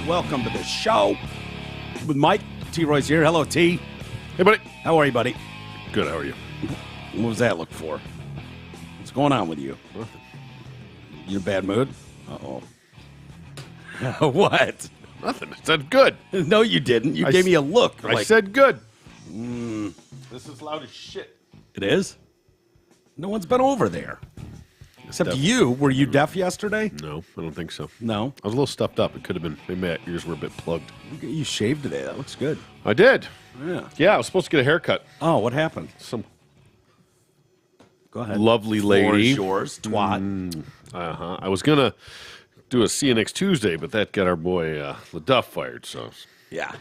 Welcome to the show with Mike. T-Roy's here. Hello, T. Hey, buddy. How are you, buddy? Good, how are you? What was that look for? What's going on with you? Nothing. You in a bad mood? Uh-oh. What? Nothing. I said good. No, you didn't. You gave me a look. I said good. This is loud as shit. It is? No one's been over there. Except you. Were you deaf yesterday? No, I don't think so. No. I was a little stuffed up. It could have been. Maybe my ears were a bit plugged. You shaved today. That looks good. I did. Yeah. Yeah, I was supposed to get a haircut. Oh, what happened? Some Go ahead. lovely Floor lady. is yours, twat. I was going to do a See You Next Tuesday, but that got our boy LaDuff fired, so. Yeah.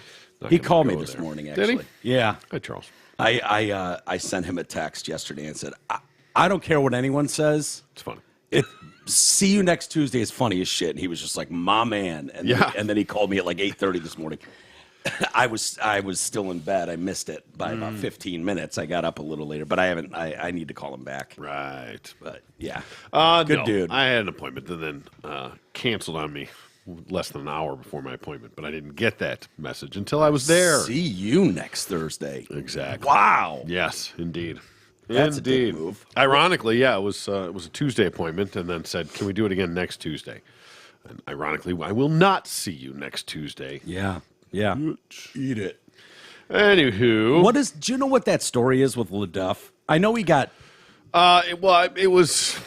Not He gonna called me go this there. morning, Did actually. he? Yeah. Hi, Charles. I sent him a text yesterday and said, I don't care what anyone says. It's funny. See You Next Tuesday is funny as shit. And he was just like, my man. And, Yeah. and then he called me at like 8:30 this morning. I was still in bed. I missed it by about 15 minutes. I got up a little later, but I need to call him back. Right. But yeah. Good dude. I had an appointment and then canceled on me less than an hour before my appointment, but I didn't get that message until I was there. See you next Thursday. Exactly. Wow. Yes, indeed. That's indeed. a dick move. Ironically, yeah, it was a Tuesday appointment, and then said, "Can we do it again next Tuesday?" And ironically, I will not see you next Tuesday. Yeah. Yeah. Eat it. Anywho, Do you know what that story is with LaDuff? I know he got. it was.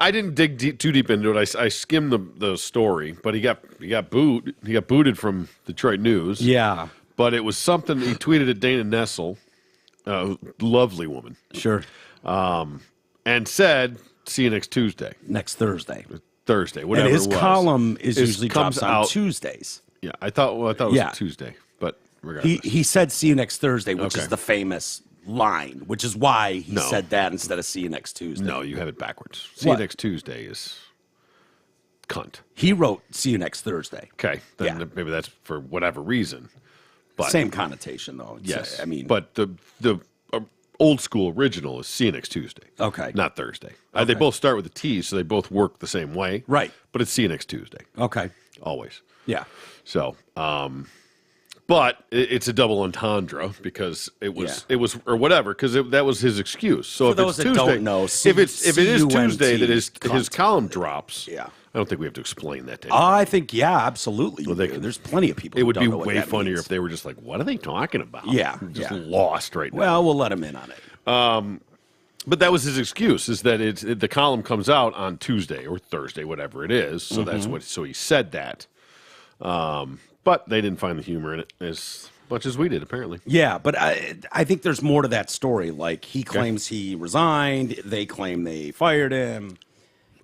I didn't dig too deep into it. I skimmed the story, but he got booted from Detroit News. Yeah. But it was something he tweeted at Dana Nessel, lovely woman, Sure. and said, "See you next Tuesday, Next Thursday. Thursday, whatever." And his it was. column is It usually comes drops on out- Tuesdays. Yeah, I thought it was Yeah. a Tuesday, but regardless. He said "See you next Thursday," which Okay. is the famous line, which is why he No. said that instead of "See you next Tuesday." No, you have it backwards. See What? you next Tuesday is cunt. He wrote "See you next Thursday." Okay, then Yeah. maybe that's for whatever reason. But Same connotation, though. yes, I mean, but the old school original is see you next Tuesday. Okay. Not Thursday. They both start with a T, so they both work the same way. Right. But it's see you next Tuesday okay, always. yeah, So, but it's a double entendre because it was or whatever because that was his excuse. So For if those it's that Tuesday, don't know, if it is Tuesday that his cunt. column drops, Yeah. I don't think we have to explain that to anyone. I think absolutely. Well, they do. can- There's plenty of people. It who would don't be know what way that funnier means. if they were just like, "What are they talking about?" Yeah, just yeah. lost right now. Well, we'll let him in on it. But that was his excuse: is that the column comes out on Tuesday or Thursday, whatever it is. So that's what. So he said that. But they didn't find the humor in it as much as we did, apparently. Yeah, but I think there's more to that story. Like, he claims he resigned. They claim they fired him.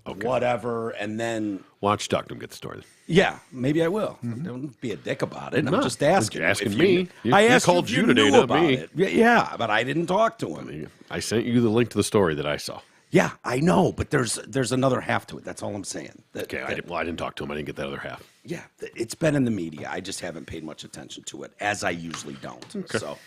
Whatever. And then, Watch Duckdom get the story. yeah, maybe I will. Don't be a dick about it. I'm No, just asking. you're asking if me. I He asked called if you today, knew not about me. it. Yeah, but I didn't talk to him. I sent you the link to the story that I saw. Yeah, I know, but there's another half to it. That's all I'm saying. Okay, I didn't talk to him. I didn't get that other half. Yeah, it's been in the media. I just haven't paid much attention to it, as I usually don't. So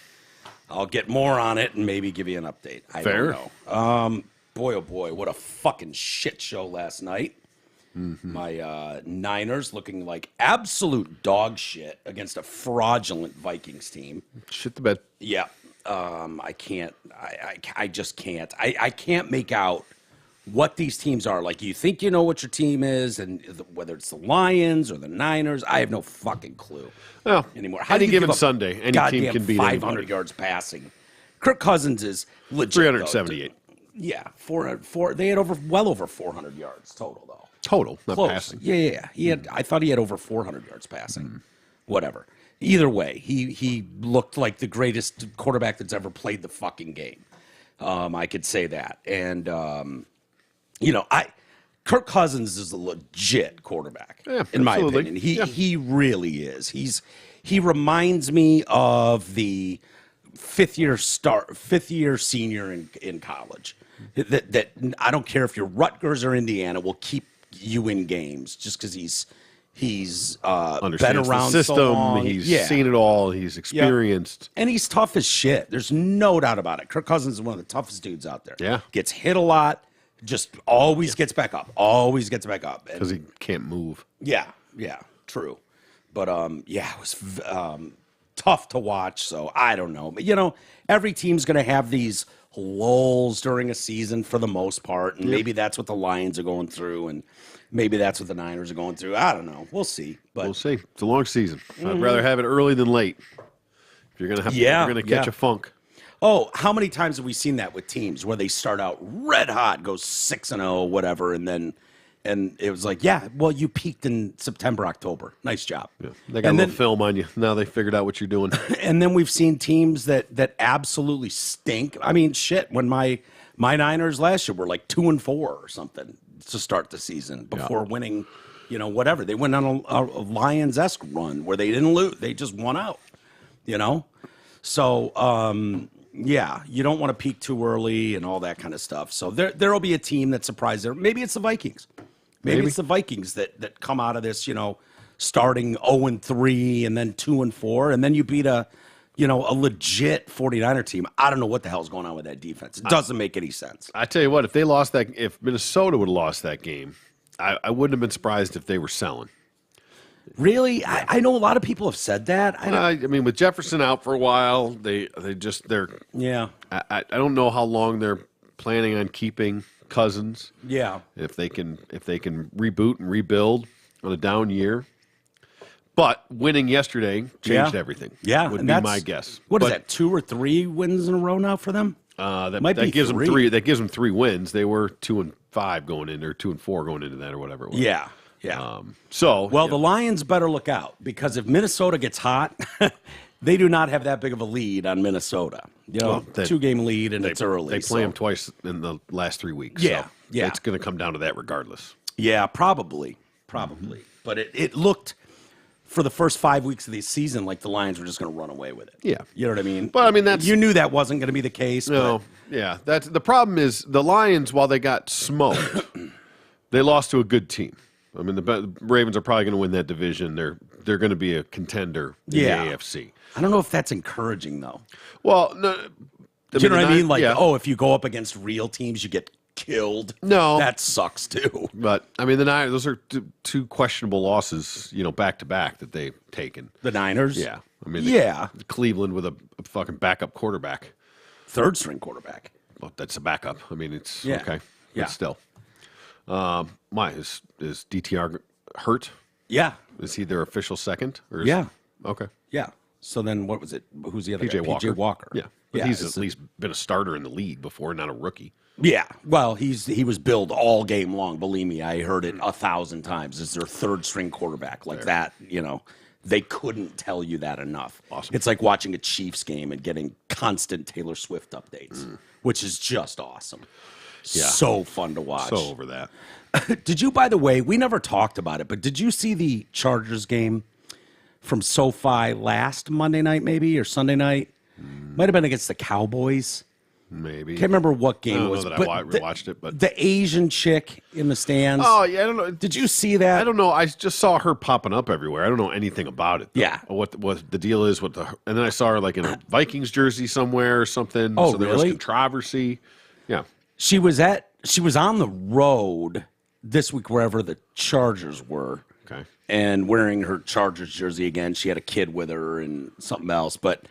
I'll get more on it and maybe give you an update. I Fair. don't know. Boy, oh boy, what a fucking shit show last night. My Niners looking like absolute dog shit against a fraudulent Vikings team. Shit the bed. Yeah. I can't. I just can't. I can't make out what these teams are. Like, you think you know what your team is, and whether it's the Lions or the Niners, I have no fucking clue Well, anymore. any do you given give up Sunday, any goddamn team can beat 500 anybody. yards passing. Kirk Cousins is legit. 378 Yeah, four. They had well over 400 yards total, though. total, not Close. passing. Yeah. He had. I thought he had over 400 yards passing. Whatever. Either way, he looked like the greatest quarterback that's ever played the fucking game. I could say that. And Kirk Cousins is a legit quarterback, in my absolutely. opinion. He really is. He reminds me of the fifth year senior in college. That I don't care if you're Rutgers or Indiana, will keep you in games just because he's been Understands around the system. so long. He's seen it all. He's experienced. And he's tough as shit. There's no doubt about it. Kirk Cousins is one of the toughest dudes out there. Yeah. Gets hit a lot, just always gets back up. Always gets back up. Because he can't move. Yeah, true. But yeah, it was tough to watch. So I don't know. But, you know, every team's going to have these lulls during a season for the most part, and maybe that's what the Lions are going through, and maybe that's what the Niners are going through. I don't know. We'll see. But We'll see. It's a long season. I'd rather have it early than late. If you're gonna catch a funk. Oh, how many times have we seen that with teams where they start out red hot, go 6-0, whatever, and it was like, yeah, well, you peaked in September, October. Nice job. Yeah. They got a little film on you. Now they figured out what you're doing. And then we've seen teams that absolutely stink. I mean, shit, when my Niners last year were like 2-4 or something to start the season before winning, you know, whatever. They went on a Lions-esque run where they didn't lose. They just won out, you know? So, yeah, you don't want to peak too early and all that kind of stuff. So there'll be a team that surprises there. Maybe it's the Vikings. Maybe it's the Vikings that come out of this, you know, starting 0-3 and then 2-4, and then you beat a legit 49er team. I don't know what the hell's going on with that defense. It doesn't make any sense. I tell you what, if Minnesota would have lost that game, I wouldn't have been surprised if they were selling. Really? I know a lot of people have said that. I mean, with Jefferson out for a while, they're yeah. I don't know how long they're planning on keeping Cousins. Yeah. If they can reboot and rebuild on a down year. But winning yesterday changed everything. Yeah. Would be my guess. What is that, 2 or 3 wins in a row now for them? That gives them 3. That gives them 3 wins. They were 2-5 going in, or 2-4 going into that, or whatever it was. Yeah. Yeah. The Lions better look out, because if Minnesota gets hot, they do not have that big of a lead on Minnesota. You know, 2-game lead, and it's early. They play them twice in the last 3 weeks. Yeah. So yeah. It's going to come down to that regardless. Yeah, probably. But it looked, for the first 5 weeks of the season, like the Lions were just going to run away with it. Yeah. You know what I mean? But, I mean, you knew that wasn't going to be the case. No. But. Yeah. The problem is the Lions, while they got smoked, they lost to a good team. I mean, the Ravens are probably going to win that division. They're going to be a contender in the AFC. I don't know if that's encouraging, though. Well, no. Do you know what I mean? Like, if you go up against real teams, you get killed. No. That sucks, too. But, I mean, the Niners, those are two questionable losses, back-to-back that they've taken. The Niners? Yeah. I mean, Cleveland with a fucking backup quarterback. Third-string quarterback. Well, that's a backup. I mean, it's okay. Yeah. But still. Is DTR hurt? Yeah. Is he their official second? Yeah. Okay. Yeah. So then what was it? Who's the other guy? Walker. PJ Walker. Yeah. But he's at least been a starter in the league before, not a rookie. Yeah. Well, he was billed all game long. Believe me, I heard it 1,000 times. It's their third-string quarterback. Like that, they couldn't tell you that enough. Awesome. It's like watching a Chiefs game and getting constant Taylor Swift updates, which is just awesome. Yeah. So fun to watch. So over that. Did you, by the way, we never talked about it, but did you see the Chargers game from SoFi last Monday night, maybe, or Sunday night? Might have been against the Cowboys. Maybe. Can't remember what game it was. I don't know that I watched it, but the Asian chick in the stands. Oh, yeah, I don't know. Did you see that? I don't know. I just saw her popping up everywhere. I don't know anything about it, though. Yeah. What the deal is, and then I saw her like in a Vikings jersey somewhere or something. Oh, so there was controversy. Yeah. She was on the road this week, wherever the Chargers were. Okay. And wearing her Chargers jersey again. She had a kid with her and something else. But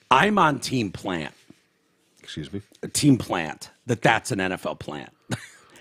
I'm on Team Plant. Excuse me? Team Plant. That's an NFL plant.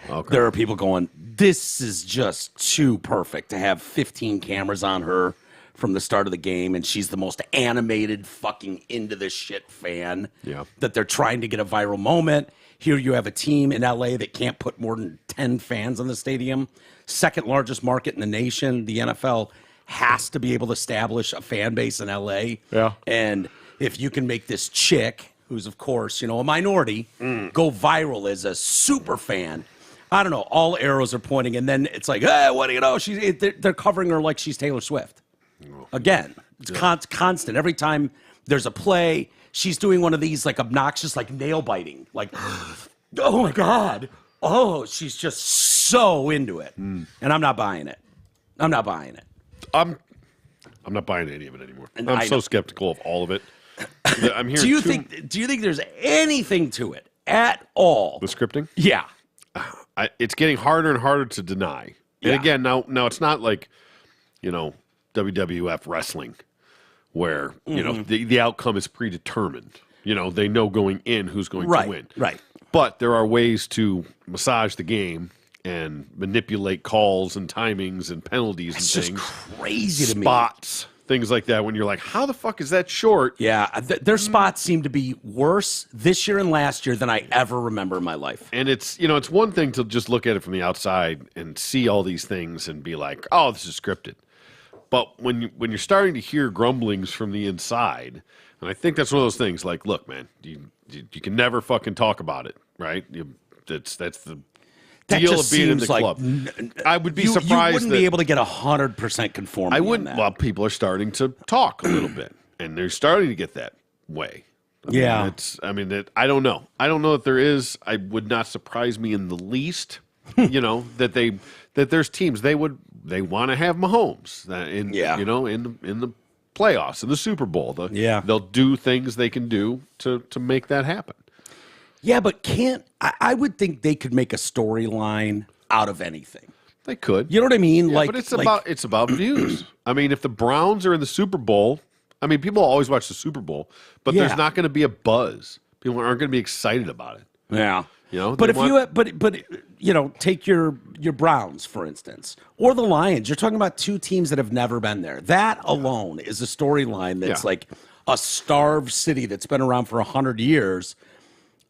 Okay. There are people going, this is just too perfect to have 15 cameras on her from the start of the game, and she's the most animated fucking into this shit fan. Yeah. That they're trying to get a viral moment. Here you have a team in LA that can't put more than 10 fans in the stadium. Second largest market in the nation. The NFL has to be able to establish a fan base in LA. Yeah. And if you can make this chick, who's of course, a minority, go viral as a super fan, I don't know, all arrows are pointing, and then it's like, hey, what do you know? They're covering her like she's Taylor Swift. Again, it's constant. Every time there's a play, she's doing one of these like obnoxious, like nail biting, like, oh my God. Oh, she's just so into it. And I'm not buying it. I'm not buying any of it anymore. And I'm so skeptical of all of it. I'm hearing do you think there's anything to it at all? The scripting? Yeah. It's getting harder and harder to deny. And again, now it's not like, WWF wrestling, where you know the outcome is predetermined. You know, they know going in who's going to win. Right. But there are ways to massage the game and manipulate calls and timings and penalties It's and just things. crazy to me. Spots, things like that. When you're like, how the fuck is that short? Yeah, their spots seem to be worse this year and last year than I ever remember in my life. And it's it's one thing to just look at it from the outside and see all these things and be like, oh, this is scripted. But when you're starting to hear grumblings from the inside, and I think that's one of those things. Like, look, man, you can never fucking talk about it, right? That's the That deal just of being in the seems like club. I would be you surprised. You wouldn't be able to get 100% conformity. I wouldn't. on that. Well, people are starting to talk a little bit, and they're starting to get that way. Yeah. I don't know. I don't know if there is. I would not surprise me in the least. That there's teams they want to have Mahomes in the playoffs in the Super Bowl. They'll do things they can do to make that happen. Yeah, but I would think they could make a storyline out of anything. They could. You know what I mean? Yeah, but it's about views. I mean, if the Browns are in the Super Bowl, I mean, people always watch the Super Bowl, but there's not going to be a buzz. People aren't going to be excited about it. Yeah. But take your Browns, for instance, or the Lions. You're talking about two teams that have never been there. That alone is a storyline that's like a starved city that's been around for 100 years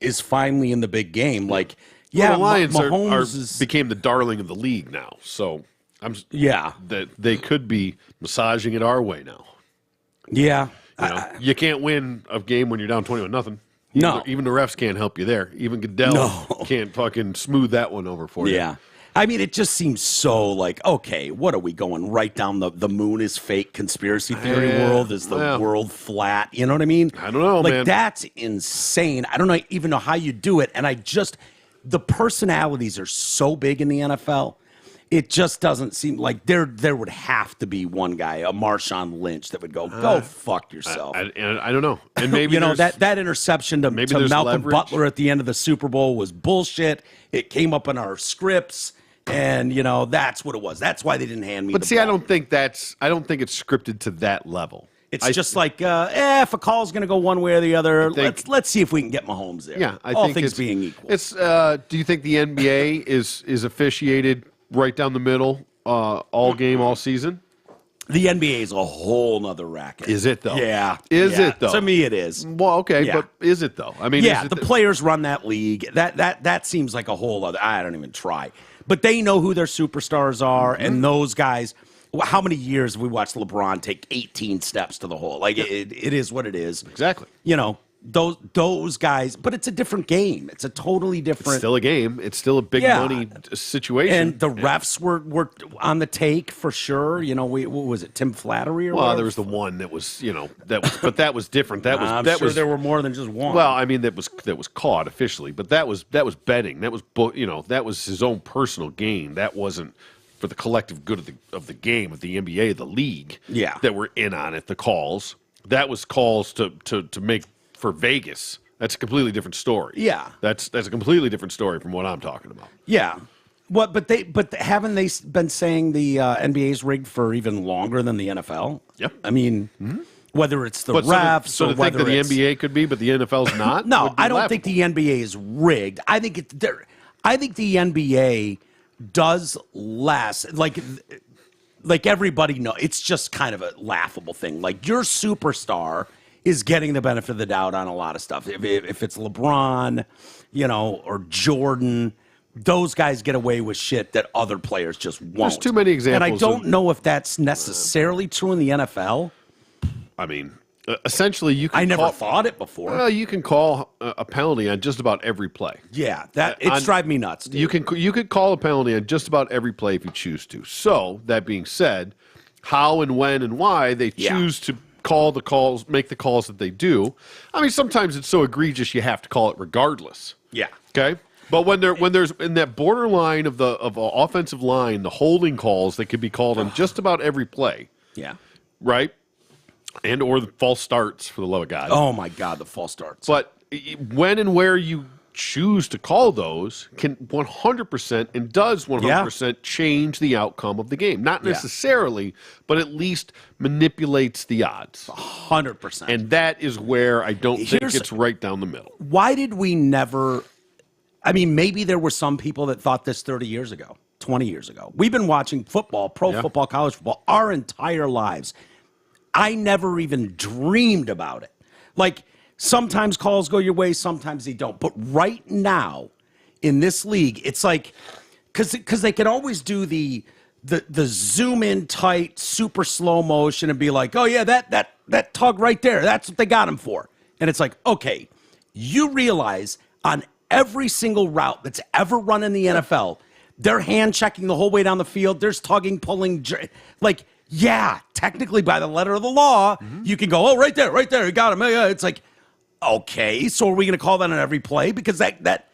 is finally in the big game. Like, the Lions Mahomes became the darling of the league now. So that they could be massaging it our way now. Yeah. You can't win a game when you're down 21-0. No. Even the refs can't help you there. Even Goodell can't fucking smooth that one over for you. Yeah. I mean, it just seems so like, okay, what are we going right down the moon is fake conspiracy theory world? Is the world flat? You know what I mean? I don't know, man. That's insane. I don't even know how you do it. And the personalities are so big in the NFL. It just doesn't seem like there would have to be one guy, a Marshawn Lynch, that would go fuck yourself. I don't know. And maybe that interception to Malcolm leverage. Butler at the end of the Super Bowl was bullshit. It came up in our scripts, and that's what it was. That's why they didn't hand me. But the ball. I don't think it's scripted to that level. It's just like if a call's going to go one way or the other, let's see if we can get Mahomes there. Yeah, I all think things being equal. It's. Do you think the NBA is officiated right down the middle, all game, all season? The NBA is a whole nother racket. Is it, though? Yeah. Is it, though? To me, it is. Well, okay, but is it, though? I mean, the players run that league. That seems like a whole other. I don't even try. But they know who their superstars are, and those guys. How many years have we watched LeBron take 18 steps to the hole? Like, it is what it is. Exactly. Those guys, but it's a different game. It's a totally different. It's still a game. It's still a big money situation. And the refs were on the take for sure. What was it, Tim Flattery or whatever? There was the one that was, but that was different. I'm sure there were more than just one. Well, I mean, that was caught officially, but that was betting. That was, that was his own personal gain. That wasn't for the collective good of the game, of the NBA, the league. Yeah. That were in on it. The calls. That was calls to make. For Vegas, that's a completely different story. Yeah, that's a completely different story from what I'm talking about. Yeah, but haven't they been saying the NBA's rigged for even longer than the NFL? Yep. I mean, whether it's the refs so or whether the NBA could be, but the NFL's not. No, I don't think the NBA is rigged. I think I think the NBA does less like everybody knows. It's just kind of a laughable thing. Like your superstar is getting the benefit of the doubt on a lot of stuff. If it's LeBron, or Jordan, those guys get away with shit that other players just won't. There's too many examples. And I don't know if that's necessarily true in the NFL. I mean, essentially, you can I never thought it before. Well, you can call a penalty on just about every play. Yeah, it's driving me nuts, dude. You could call a penalty on just about every play if you choose to. So, that being said, how and when and why they choose to make the calls that they do. I mean, sometimes it's so egregious you have to call it regardless. Yeah. Okay. But when there's in that borderline of the offensive line, the holding calls that could be called on just about every play. Yeah. Right. And or the false starts, for the love of God. Oh my God, the false starts. But when and where you choose to call those can 100% and does 100% change the outcome of the game. Not necessarily, but at least manipulates the odds. 100%. And that is where I don't think it's right down the middle. Why did we never? I mean, maybe there were some people that thought this 30 years ago, 20 years ago. We've been watching football, pro football, college football, our entire lives. I never even dreamed about it. Like, sometimes calls go your way, sometimes they don't. But right now, in this league, it's like, because they can always do the zoom in tight, super slow motion and be like, oh yeah, that tug right there, that's what they got him for. And it's like, okay, you realize on every single route that's ever run in the NFL, they're hand checking the whole way down the field. There's tugging, pulling, like, yeah, technically by the letter of the law, you can go, oh, right there, you got him. It's like, okay, so are we going to call that on every play? Because that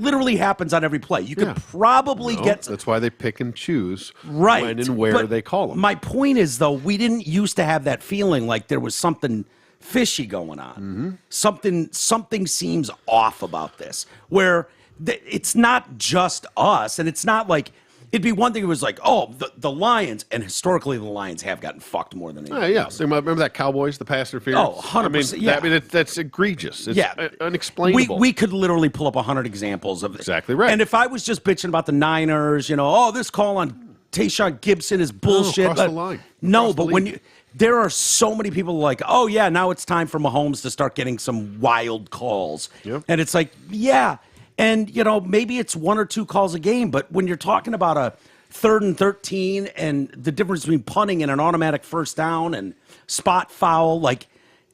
literally happens on every play. You could probably get... That's why they pick and choose when and where they call them. My point is, though, we didn't used to have that feeling like there was something fishy going on. Something seems off about this, where it's not just us, and it's not like... It'd be one thing if it was like, oh, the Lions, and historically the Lions have gotten fucked more than anything else. Remember that Cowboys, the pass interference? Oh, 100%. That's egregious. It's unexplainable. We could literally pull up 100 examples of it. Exactly right. And if I was just bitching about the Niners, this call on Tayshaun Gibson is bullshit. Cross the line. No, but when there are so many people like, oh, yeah, now it's time for Mahomes to start getting some wild calls. Yep. And it's like, yeah. And, maybe it's 1 or 2 calls a game, but when you're talking about a 3rd and 13 and the difference between punting and an automatic first down and spot foul,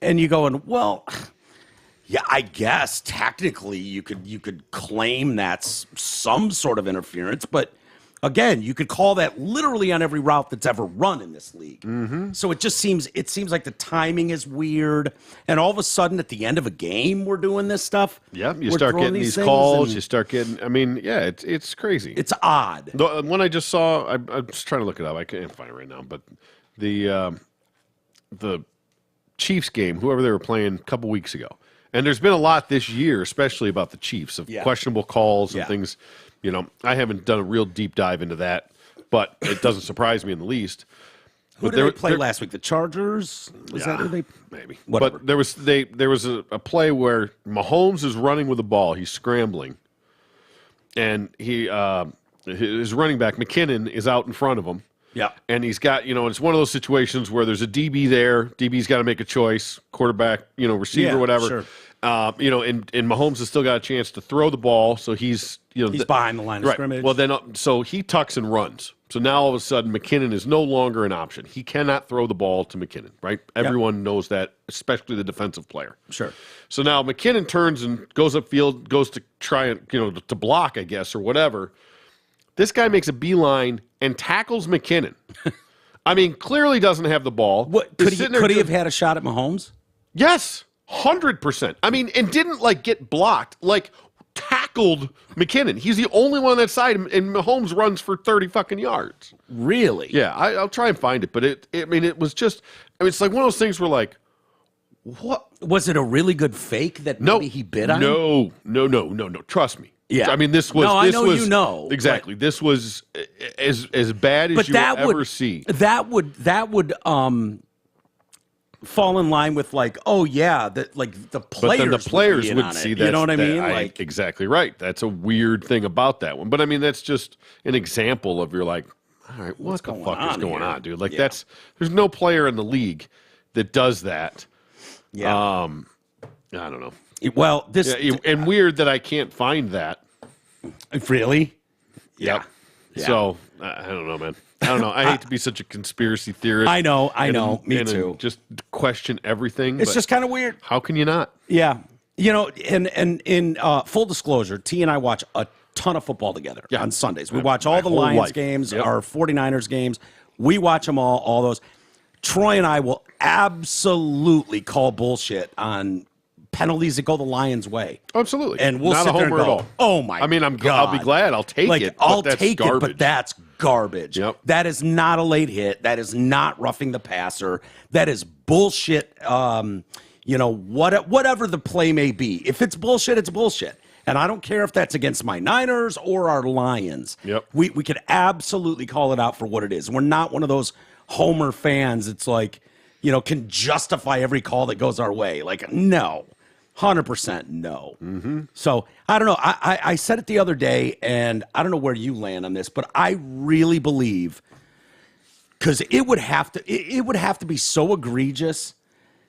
and you going, well, yeah, I guess technically you could claim that's some sort of interference, but again, you could call that literally on every route that's ever run in this league. So it seems like the timing is weird, and all of a sudden at the end of a game we're doing this stuff. Yeah, you start getting these calls. You start getting. I mean, yeah, it's crazy. It's odd. The one I just saw, I'm just trying to look it up. I can't find it right now, but the Chiefs game, whoever they were playing a couple weeks ago, and there's been a lot this year, especially about the Chiefs of questionable calls and things. I haven't done a real deep dive into that, but it doesn't surprise me in the least. Who did they play last week? The Chargers? Was that who they? Maybe. Whatever. But there was a play where Mahomes is running with the ball. He's scrambling, and his running back McKinnon is out in front of him. Yeah. And he's got, it's one of those situations where there's a DB there. DB's got to make a choice. Quarterback, receiver, whatever. Sure. And Mahomes has still got a chance to throw the ball, so he's he's behind the line of scrimmage. Well, then so he tucks and runs. So now all of a sudden McKinnon is no longer an option. He cannot throw the ball to McKinnon, right? Everyone knows that, especially the defensive player. Sure. So now McKinnon turns and goes upfield, goes to try and to block, I guess, or whatever. This guy makes a beeline and tackles McKinnon. I mean, clearly doesn't have the ball. What could he have had a shot at Mahomes? Yes. 100%. I mean, and didn't get blocked, tackled McKinnon. He's the only one on that side, and Mahomes runs for 30 fucking yards. Really? Yeah, I'll try and find it, but it was just, it's like one of those things where what? Was it a really good fake that maybe he bid on? No. Trust me. Yeah. I mean, this was. No, I know exactly. This was as bad as you will ever see. That would fall in line with oh yeah, that the players. But then the players would see that. You know what I mean? Exactly right. That's a weird thing about that one. But I mean, that's just an example of you're all right, what the fuck is going on, dude? There's no player in the league that does that. Yeah. I don't know. Well, and weird that I can't find that. Really? Yep. Yeah. So I don't know, man. I don't know. I hate to be such a conspiracy theorist. I know. Me too. Just question everything. It's just kind of weird. How can you not? Yeah. And in full disclosure, T and I watch a ton of football together on Sundays. We watch all the Lions games, our 49ers games. We watch them all those. Troy and I will absolutely call bullshit on penalties that go the Lions' way. Absolutely. And we'll not sit a there and homer go, at all. oh my God. I'll be glad. I'll take it. I'll take it, but that's garbage. Yep. That is not a late hit. That is not roughing the passer. That is bullshit. Whatever the play may be. If it's bullshit, it's bullshit. And I don't care if that's against my Niners or our Lions. Yep. We could absolutely call it out for what it is. We're not one of those homer fans. It's like, can justify every call that goes our way. Like, no. 100% no. So I don't know. I said it the other day, and I don't know where you land on this, but I really believe, because it would have to be so egregious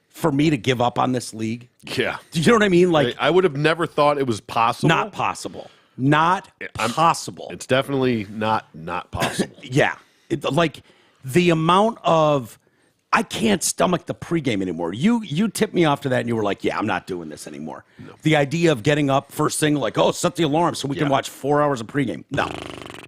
for me to give up on this league. Yeah. Do you know what I mean? Like, I would have never thought it was possible. not possible. Not possible. It's definitely not possible. Yeah. Like the amount of, I can't stomach the pregame anymore. You tipped me off to that, and you were like, yeah, I'm not doing this anymore. No. The idea of getting up first thing, like, set the alarm so we can watch 4 hours of pregame. No.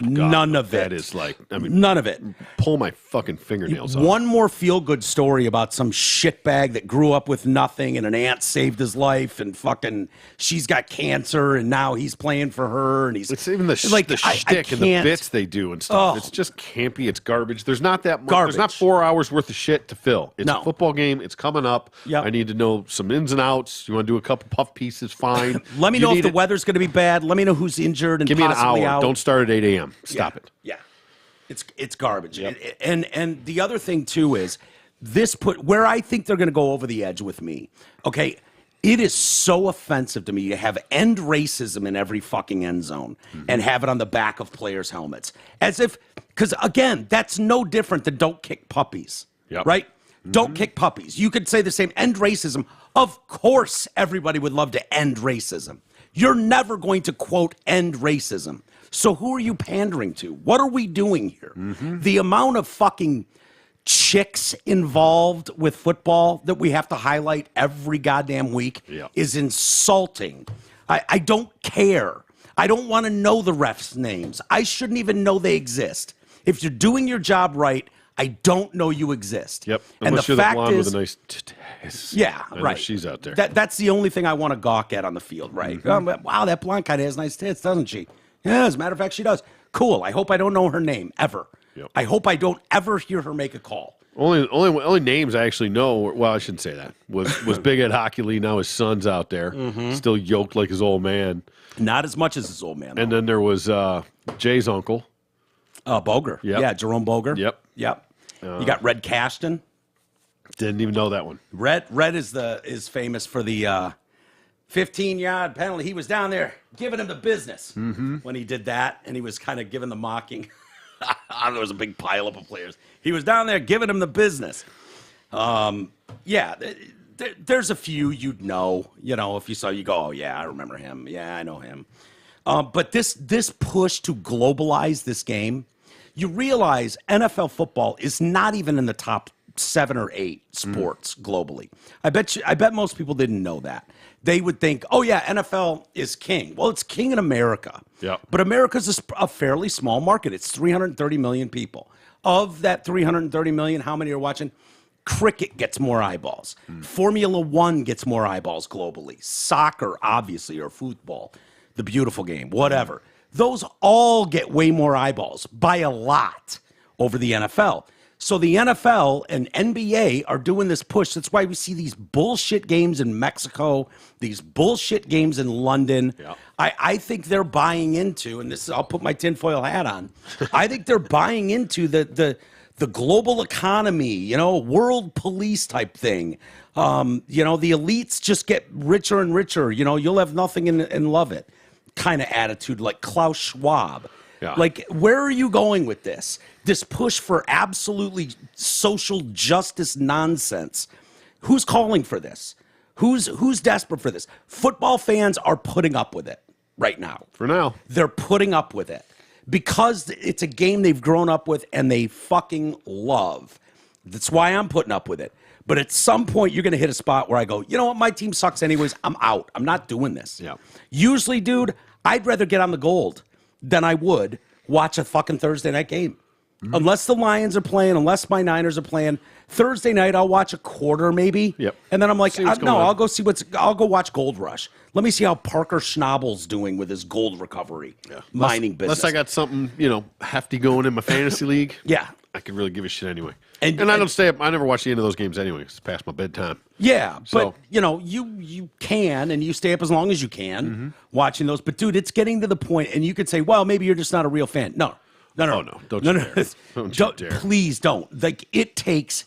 None of it. That is like, none of it. Pull my fucking fingernails off. One more feel-good story about some shitbag that grew up with nothing, and an aunt saved his life, and fucking she's got cancer, and now he's playing for her, and he's... It's even the shtick and the bits they do and stuff. It's just campy. It's garbage. There's not that much. Garbage. There's not 4 hours worth of shit to fill. It's No. a football game. It's coming up. Yep. I need to know some ins and outs. You want to do a couple puff pieces? Fine. Let me know if the weather's going to be bad. Let me know who's injured and give me an possibly hour. out. Don't start at 8 a.m. Stop it. Yeah. It's garbage. Yep. And the other thing too is where I think they're going to go over the edge with me. Okay, it is so offensive to me to have end racism in every fucking end zone and have it on the back of players' helmets, as if, because again, that's no different than don't kick puppies. Yep. Right? Don't kick puppies. You could say the same. End racism. Of course, everybody would love to end racism. You're never going to, quote, end racism. So who are you pandering to? What are we doing here? The amount of fucking chicks involved with football that we have to highlight every goddamn week is insulting. I don't care. I don't want to know the refs' names. I shouldn't even know they exist. If you're doing your job right, I don't know you exist. Yep. And Unless the you're the fact blonde is, with a nice yeah, I know right. she's out there. That's the only thing I want to gawk at on the field, right? Wow, that blonde kind of has nice tits, doesn't she? Yeah, as a matter of fact, she does. Cool. I hope I don't know her name ever. Yep. I hope I don't ever hear her make a call. Only names I actually know. Well, I shouldn't say that. Was Big Ed Hockey Lee. Now his son's out there, still yoked like his old man. Not as much as his old man, though. And then there was Jay's uncle, Boger. Yep. Yeah, Jerome Boger. Yep. You got Red Cashton. Didn't even know that one. Red is famous for the 15-yard penalty. He was down there giving him the business when he did that, and he was kind of giving the mocking. There was a big pileup of players. He was down there giving him the business. There's a few you'd know. If you saw, you go, oh, yeah, I remember him. Yeah, I know him. But this push to globalize this game, you realize NFL football is not even in the top 7 or 8 sports globally. I bet most people didn't know that. They would think, oh yeah, NFL is king. Well, it's king in America. Yeah. But America's a fairly small market. It's 330 million people. Of that 330 million, how many are watching? Cricket gets more eyeballs. Formula One gets more eyeballs globally. Soccer, obviously, or football, the beautiful game, whatever. Those all get way more eyeballs by a lot over the NFL. So the NFL and NBA are doing this push. That's why we see these bullshit games in Mexico, these bullshit games in London. Yeah. I think they're buying into, and I'll put my tinfoil hat on. I think they're buying into the global economy, world police type thing. The elites just get richer and richer. You'll have nothing and love it kind of attitude, like Klaus Schwab. Yeah. Like, where are you going with this? This push for absolutely social justice nonsense. Who's calling for this? Who's desperate for this? Football fans are putting up with it right now. For now. They're putting up with it because it's a game they've grown up with and they fucking love. That's why I'm putting up with it. But at some point, you're going to hit a spot where I go, you know what? My team sucks anyways. I'm out. I'm not doing this. Yeah. Usually, dude, I'd rather get on the gold than I would watch a fucking Thursday night game. Unless the Lions are playing, unless my Niners are playing, Thursday night I'll watch a quarter maybe. Yep. And then I'm like, I'll go watch Gold Rush. Let me see how Parker Schnabel's doing with his gold recovery mining business. Unless I got something, hefty going in my fantasy league. Yeah. I can really give a shit anyway. And I don't stay up. I never watch the end of those games anyway. It's past my bedtime. Yeah, So- but you can, and you stay up as long as you can watching those. But dude, it's getting to the point, and you could say, well, maybe you're just not a real fan. No. Oh, no. Don't you dare. Don't you dare. Please don't. Like, it takes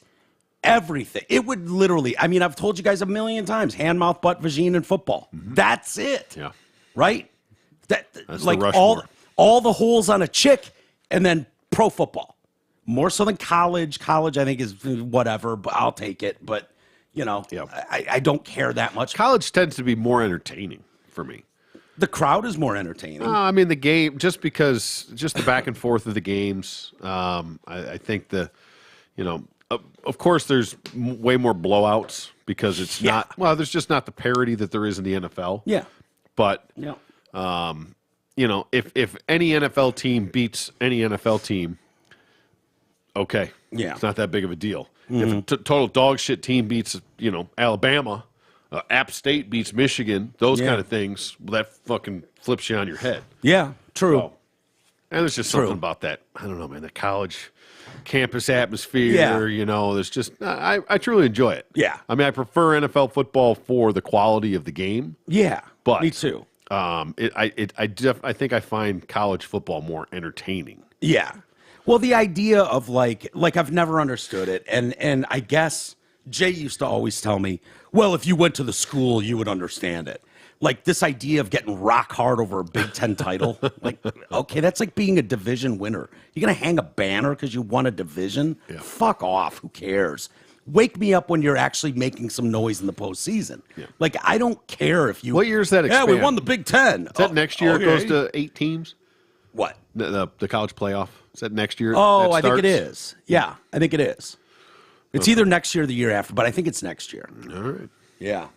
everything. It would literally, I mean, I've told you guys a million times, hand, mouth, butt, vagine, and football. That's it. Yeah. Right? That's Like the Rushmore. all the holes on a chick, and then pro football. More so than college. College, I think, is whatever, but I'll take it. But, Yeah. I don't care that much. College tends to be more entertaining for me. The crowd is more entertaining. I mean, the game, just the back and forth of the games. I think of course, there's way more blowouts because it's not, well, there's just not the parity that there is in the NFL. Yeah. But, Yeah. if any NFL team beats any NFL team, okay. Yeah. It's not that big of a deal. If a total dog shit team beats, Alabama, App State beats Michigan, those kind of things, well, that fucking flips you on your head. Yeah, true. So, and there's just something about that. I don't know, man. The college campus atmosphere. There's just I truly enjoy it. Yeah. I mean, I prefer NFL football for the quality of the game. Yeah, But me too. I think I find college football more entertaining. Yeah. Well, the idea of like I've never understood it, and I guess Jay used to always tell me, well, if you went to the school, you would understand it. Like this idea of getting rock hard over a Big Ten title. Like, okay, that's like being a division winner. You're going to hang a banner because you won a division? Yeah. Fuck off. Who cares? Wake me up when you're actually making some noise in the postseason. Yeah. Like, I don't care if you... What year is that expand? Yeah, we won the Big Ten. Is that next year it goes to 8 teams? What? The college playoff? Is that next year? Oh, I think it is. Yeah, I think it is. It's either next year or the year after, but I think it's next year. All right. Yeah.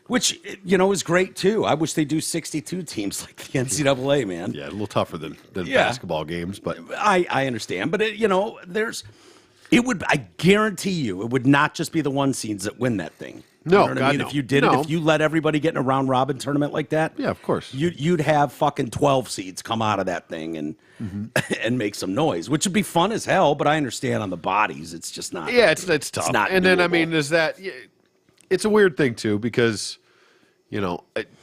Which, is great, too. I wish they do 62 teams like the NCAA, man. Yeah, a little tougher than basketball games, but... I understand, but, I guarantee you, it would not just be the one seeds that win that thing. No, what God, I mean? no. If you did No. it, if you let everybody get in a round-robin tournament like that... Yeah, of course. You'd have fucking 12 seeds come out of that thing and and make some noise, which would be fun as hell, but I understand on the bodies, it's just not... Yeah, it's tough. It's not and then, I doable. mean, is that... It's a weird thing, too, because...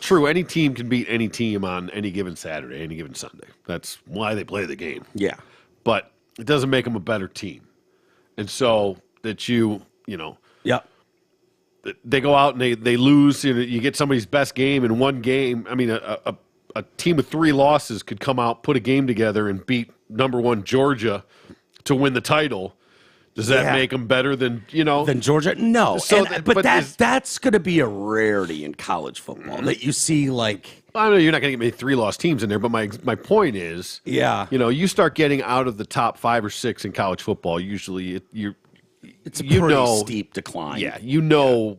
true, any team can beat any team on any given Saturday, any given Sunday. That's why they play the game. Yeah. But it doesn't make them a better team. And so that Yep. they go out and they lose. You get somebody's best game in one game. I mean, a team with 3 losses could come out, put a game together, and beat number 1 Georgia to win the title. Does that make them better than Than Georgia? No. So but that's going to be a rarity in college football that you see like... I know you're not going to get many 3-loss teams in there, but my point is, you start getting out of the top 5 or 6 in college football. Usually, it's a pretty steep decline. Yeah,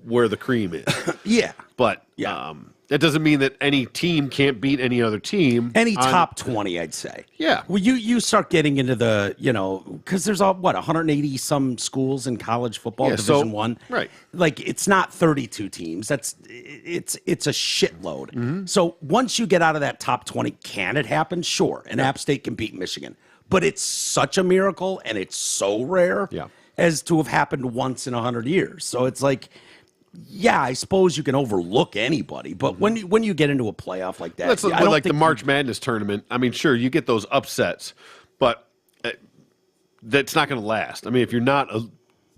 where the cream is. Yeah, but that doesn't mean that any team can't beat any other team. Any top 20, I'd say. Yeah. Well, you start getting into the because there's 180 some schools in college football, Division I. Right. Like it's not 32 teams. It's a shitload. So once you get out of that top 20, can it happen? Sure. And App State can beat Michigan, but it's such a miracle and it's so rare as to have happened once in 100 years. So it's like. Yeah, I suppose you can overlook anybody, but when you get into a playoff like that, that's like the March Madness tournament. I mean, sure, you get those upsets, but that's not going to last. I mean, if you're not a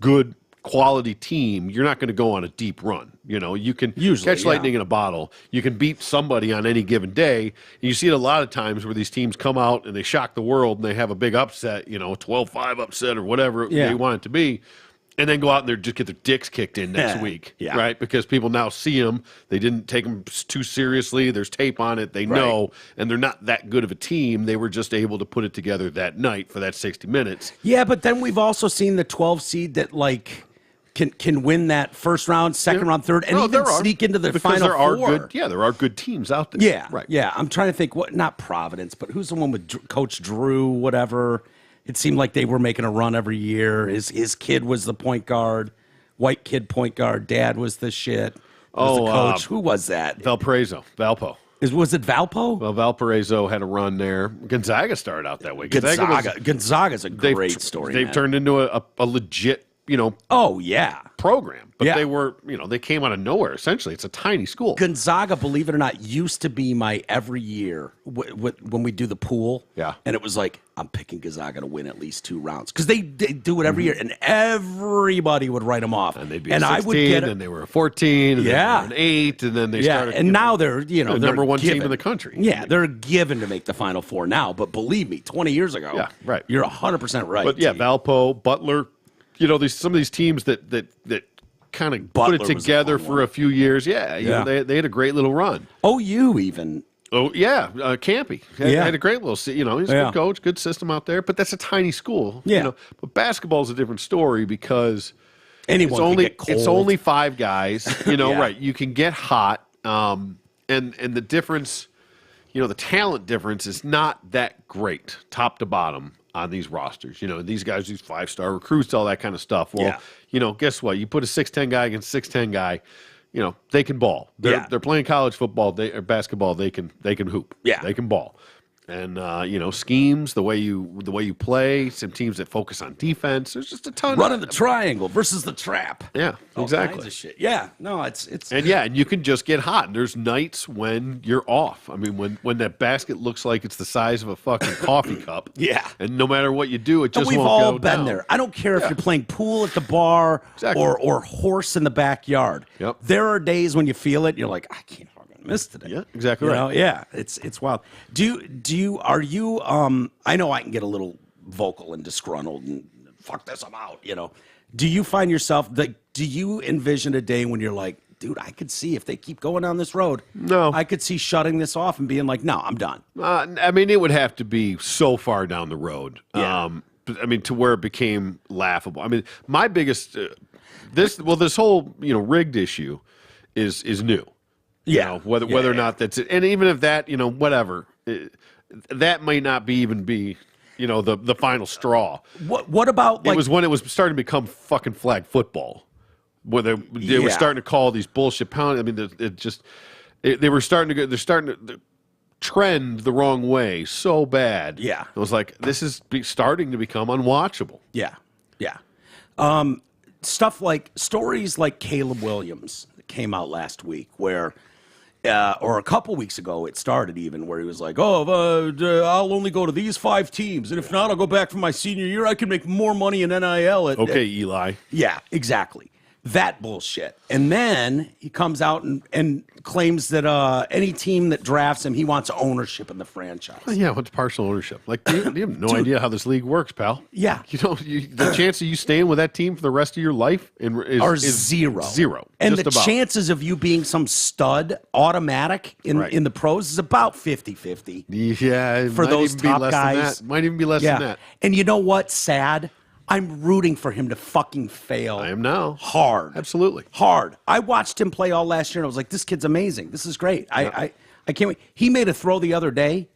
good quality team, you're not going to go on a deep run. You can catch lightning in a bottle. You can beat somebody on any given day. And you see it a lot of times where these teams come out and they shock the world and they have a big upset, a 12-5 upset or whatever they want it to be. And then go out and just get their dicks kicked in next week, right? Because people now see them. They didn't take them too seriously. There's tape on it. They know, and they're not that good of a team. They were just able to put it together that night for that 60 minutes. Yeah, but then we've also seen the 12 seed that can win that first round, second round, third, and even sneak into the final four. There are good teams out there. Yeah, right. Yeah, I'm trying to think. Not Providence, but who's the one with Coach Drew? Whatever. It seemed like they were making a run every year. His kid was the point guard, white kid point guard. Dad was the shit. Was the coach. Who was that? Valpo. Was it Valpo? Well, Valparaiso had a run there. Gonzaga started out that way. Gonzaga's a great story. They've turned into a legit, Oh yeah, program. But Yeah. they were, they came out of nowhere. Essentially, it's a tiny school. Gonzaga, believe it or not, used to be my every year when we do the pool. Yeah. And it was like, I'm picking Gonzaga to win at least 2 rounds. Because they do it every year, and everybody would write them off. And they'd be a 16, I would get it. and they were a 14, and Yeah. they were an 8, and then they started. And now they're, the they're number one team given. in the country. Yeah, they're given to make the Final Four now. But believe me, 20 years ago, Yeah, right. you're 100% right. But yeah, T. Valpo, Butler, some of these teams that kind of put Butler it was a together fun for one. a few years. Yeah, they had a great little run. OU even. Oh yeah, Campy had a great little. He's a good coach, good system out there. But that's a tiny school. Yeah. But basketball is a different story because Anyone can get cold. it's only 5 guys. Yeah. Right? You can get hot, and the difference, the talent difference is not that great, top to bottom, on these rosters. These guys, these 5-star recruits, all that kind of stuff. Well, guess what? You put a 6'10" guy against 6'10" guy, they can ball. They're playing college football or basketball, they can hoop. Yeah. They can ball. And schemes, the way you play, some teams that focus on defense. There's just a ton. Running the triangle versus the trap. Yeah, All exactly. kinds of shit. Yeah, no, it's And you can just get hot. And there's nights when you're off. I mean, when that basket looks like it's the size of a fucking coffee cup. Yeah. And no matter what you do, it just we've won't all go been down. there. I don't care if you're playing pool at the bar Exactly. or horse in the backyard. Yep. There are days when you feel it. You're like, I can't fucking miss today. Yeah, exactly right. Yeah, it's wild. Are you? I know I can get a little vocal and disgruntled and fuck this, I'm out. Do you find yourself do you envision a day when you're like, dude, I could see if they keep going down this road. No. I could see shutting this off and being like, no, I'm done. I mean, it would have to be so far down the road. Yeah. To where it became laughable. I mean, my biggest this whole rigged issue is new. Yeah. Whether or not that's it, and even if that whatever, that might not be the final straw. What about It was when it was starting to become fucking flag football, where they were starting to call these bullshit pound. I mean, they were starting to they're starting to trend the wrong way so bad. Yeah. It was like, this is starting to become unwatchable. Yeah. Stuff like stories like Caleb Williams that came out last week, where, or a couple weeks ago, it started even where he was like, I'll only go to these 5 teams, and if not, I'll go back for my senior year. I can make more money in NIL. Okay, Eli. Yeah, exactly. That bullshit. And then he comes out and claims that any team that drafts him, he wants ownership in the franchise. Yeah, what's partial ownership? Like, you have no idea how this league works, pal. Yeah. The chance of you staying with that team for the rest of your life is zero. Zero. And just the about. chances of you being some stud automatic in the pros is about 50-50. Yeah, it For might those even be top less guys. Than that. Might even be less than that. And you know what? Sad. I'm rooting for him to fucking fail. I am now. Hard. Absolutely. Hard. I watched him play all last year and I was like, this kid's amazing. This is great. I can't wait. He made a throw the other day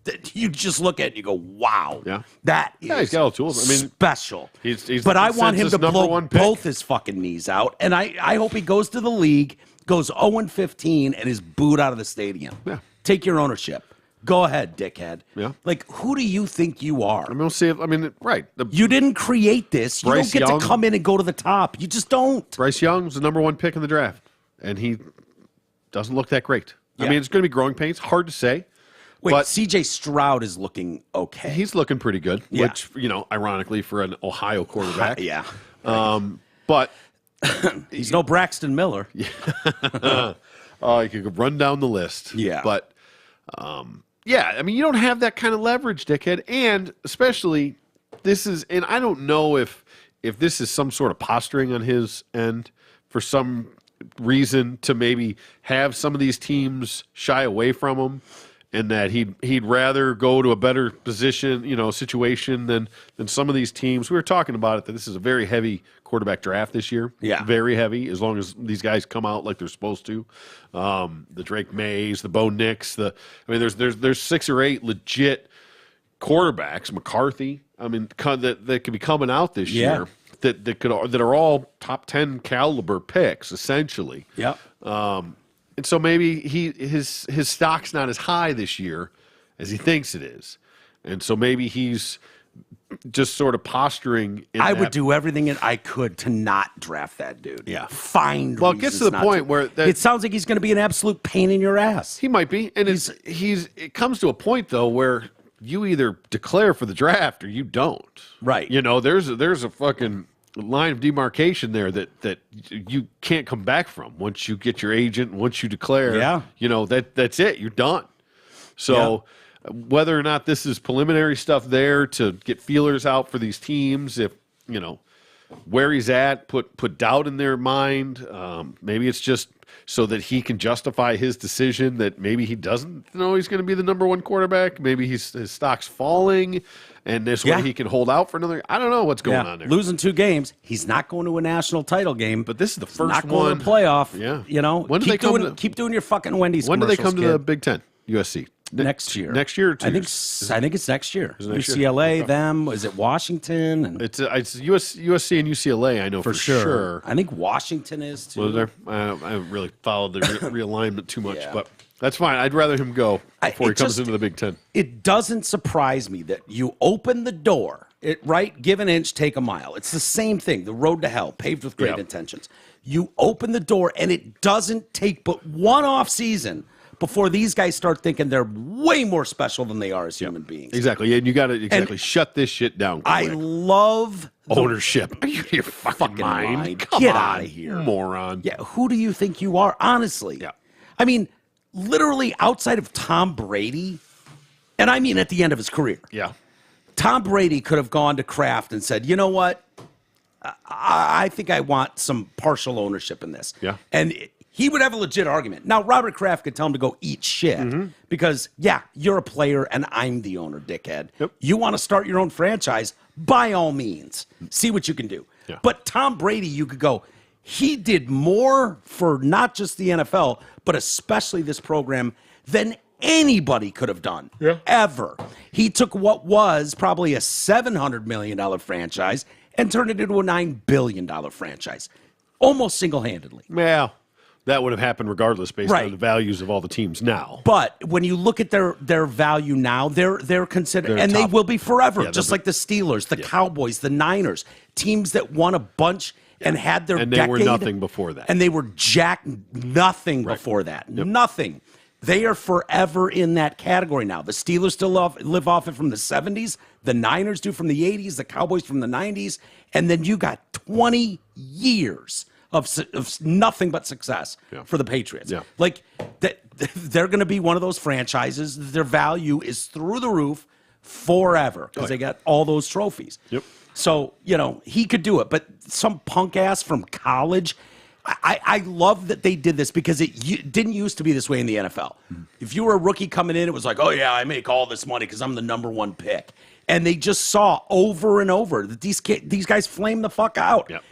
that you just look at and you go, wow. Yeah. That is he's got all the tools. I mean, special. he's but the I want him to consensus blow number 1 pick. both his fucking knees out. And I hope he goes to the league, goes 0-15 and is booed out of the stadium. Yeah. Take your ownership. Go ahead, dickhead. Yeah. Like, who do you think you are? I mean, we'll see. Right. You didn't create this. You Bryce don't get Young. to come in and go to the top. You just don't. Bryce Young was the number 1 pick in the draft, and he doesn't look that great. Yeah. I mean, it's going to be growing pains. Hard to say. Wait, but C.J. Stroud is looking okay. he's looking pretty good, Yeah. which, ironically, for an Ohio quarterback. Yeah. But He's no Braxton Miller. you could run down the list. Yeah. But, I mean, you don't have that kind of leverage, dickhead. And especially, and I don't know if this is some sort of posturing on his end for some reason to maybe have some of these teams shy away from him, and that he'd rather go to a better position, situation than some of these teams. We were talking about it, that this is a very heavy quarterback draft this year. Yeah. Very heavy, as long as these guys come out like they're supposed to. The Drake Mays, the Bo Nix, there's 6 or 8 legit quarterbacks, McCarthy, that could be coming out this year that are all top 10 caliber picks, essentially. Yep. And so maybe his stock's not as high this year as he thinks it is. And so maybe he's just sort of posturing. I would do everything I could to not draft that dude. Yeah. Find Well, it gets to the point where it sounds like he's going to be an absolute pain in your ass. He might be. And it comes to a point, though, where you either declare for the draft or you don't. Right. You know, there's a fucking line of demarcation there that you can't come back from once you get your agent, once you declare. Yeah. You know, that's it. You're done. So whether or not this is preliminary stuff there to get feelers out for these teams, if, you know, where he's at, put doubt in their mind. Maybe it's just so that he can justify his decision that maybe he doesn't know he's going to be the number one quarterback. Maybe his stock's falling, and this way he can hold out for another. I don't know what's going on there. Losing 2 games, he's not going to a national title game. But this is the first not one. Going to playoff. Yeah. You know, when do keep doing your fucking Wendy's. When do they come to kid. the Big Ten? USC. Next year. Next year or 2 I years? think it's next year. Next UCLA, year? them. Is it Washington? And It's USC and UCLA. I know for sure. I think Washington is too. Was there? I haven't really followed the realignment too much, Yeah. but that's fine. I'd rather him go before he comes into the Big Ten. It doesn't surprise me that you open the door, right? Give an inch, take a mile. It's the same thing. The road to hell, paved with great intentions. You open the door, and it doesn't take but one off season before these guys start thinking they're way more special than they are as human beings. Exactly. And you got to shut this shit down. I love ownership. Are you your fucking mind? Come Get on, out of here, moron. Yeah, who do you think you are? Honestly. Yeah. I mean, literally outside of Tom Brady, and I mean at the end of his career. Yeah. Tom Brady could have gone to Kraft and said, you know what? I think I want some partial ownership in this. Yeah. And he would have a legit argument. Now, Robert Kraft could tell him to go eat shit because, you're a player and I'm the owner, dickhead. Yep. You want to start your own franchise? By all means. See what you can do. Yeah. But Tom Brady, you could go, he did more for not just the NFL, but especially this program than anybody could have done ever. He took what was probably a $700 million franchise and turned it into a $9 billion franchise, almost single-handedly. Well, that would have happened regardless based on the values of all the teams now. But when you look at their value now, they're considered, and they will be forever, just like the Steelers, the Cowboys, the Niners, teams that won a bunch and had their and they decade. were nothing before that. And they were nothing before that. Nothing. They are forever in that category now. The Steelers still live off it from the 70s. The Niners do from the 80s. The Cowboys from the 90s. And then you got 20 years of nothing but success for the Patriots. Yeah. Like, they're going to be one of those franchises. Their value is through the roof forever because they got all those trophies. Yep. So, he could do it. But some punk ass from college, I love that they did this because it didn't used to be this way in the NFL. If you were a rookie coming in, it was like, oh, yeah, I make all this money because I'm the number one pick. And they just saw over and over that these guys flame the fuck out. Yep.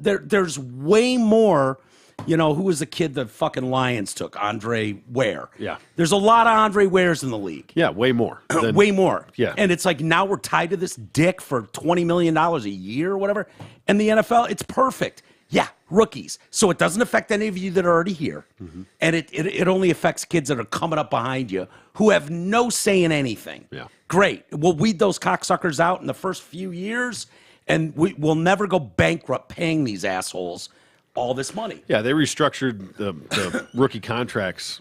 There's way more. Who was the kid the fucking Lions took? Andre Ware. Yeah. There's a lot of Andre Wares in the league. Yeah, way more. Way more. Yeah. And it's like now we're tied to this dick for $20 million a year or whatever. And the NFL, it's perfect. Yeah, rookies. So it doesn't affect any of you that are already here. And it only affects kids that are coming up behind you who have no say in anything. Yeah. Great. We'll weed those cocksuckers out in the first few years, and we'll never go bankrupt paying these assholes all this money. Yeah, they restructured the rookie contracts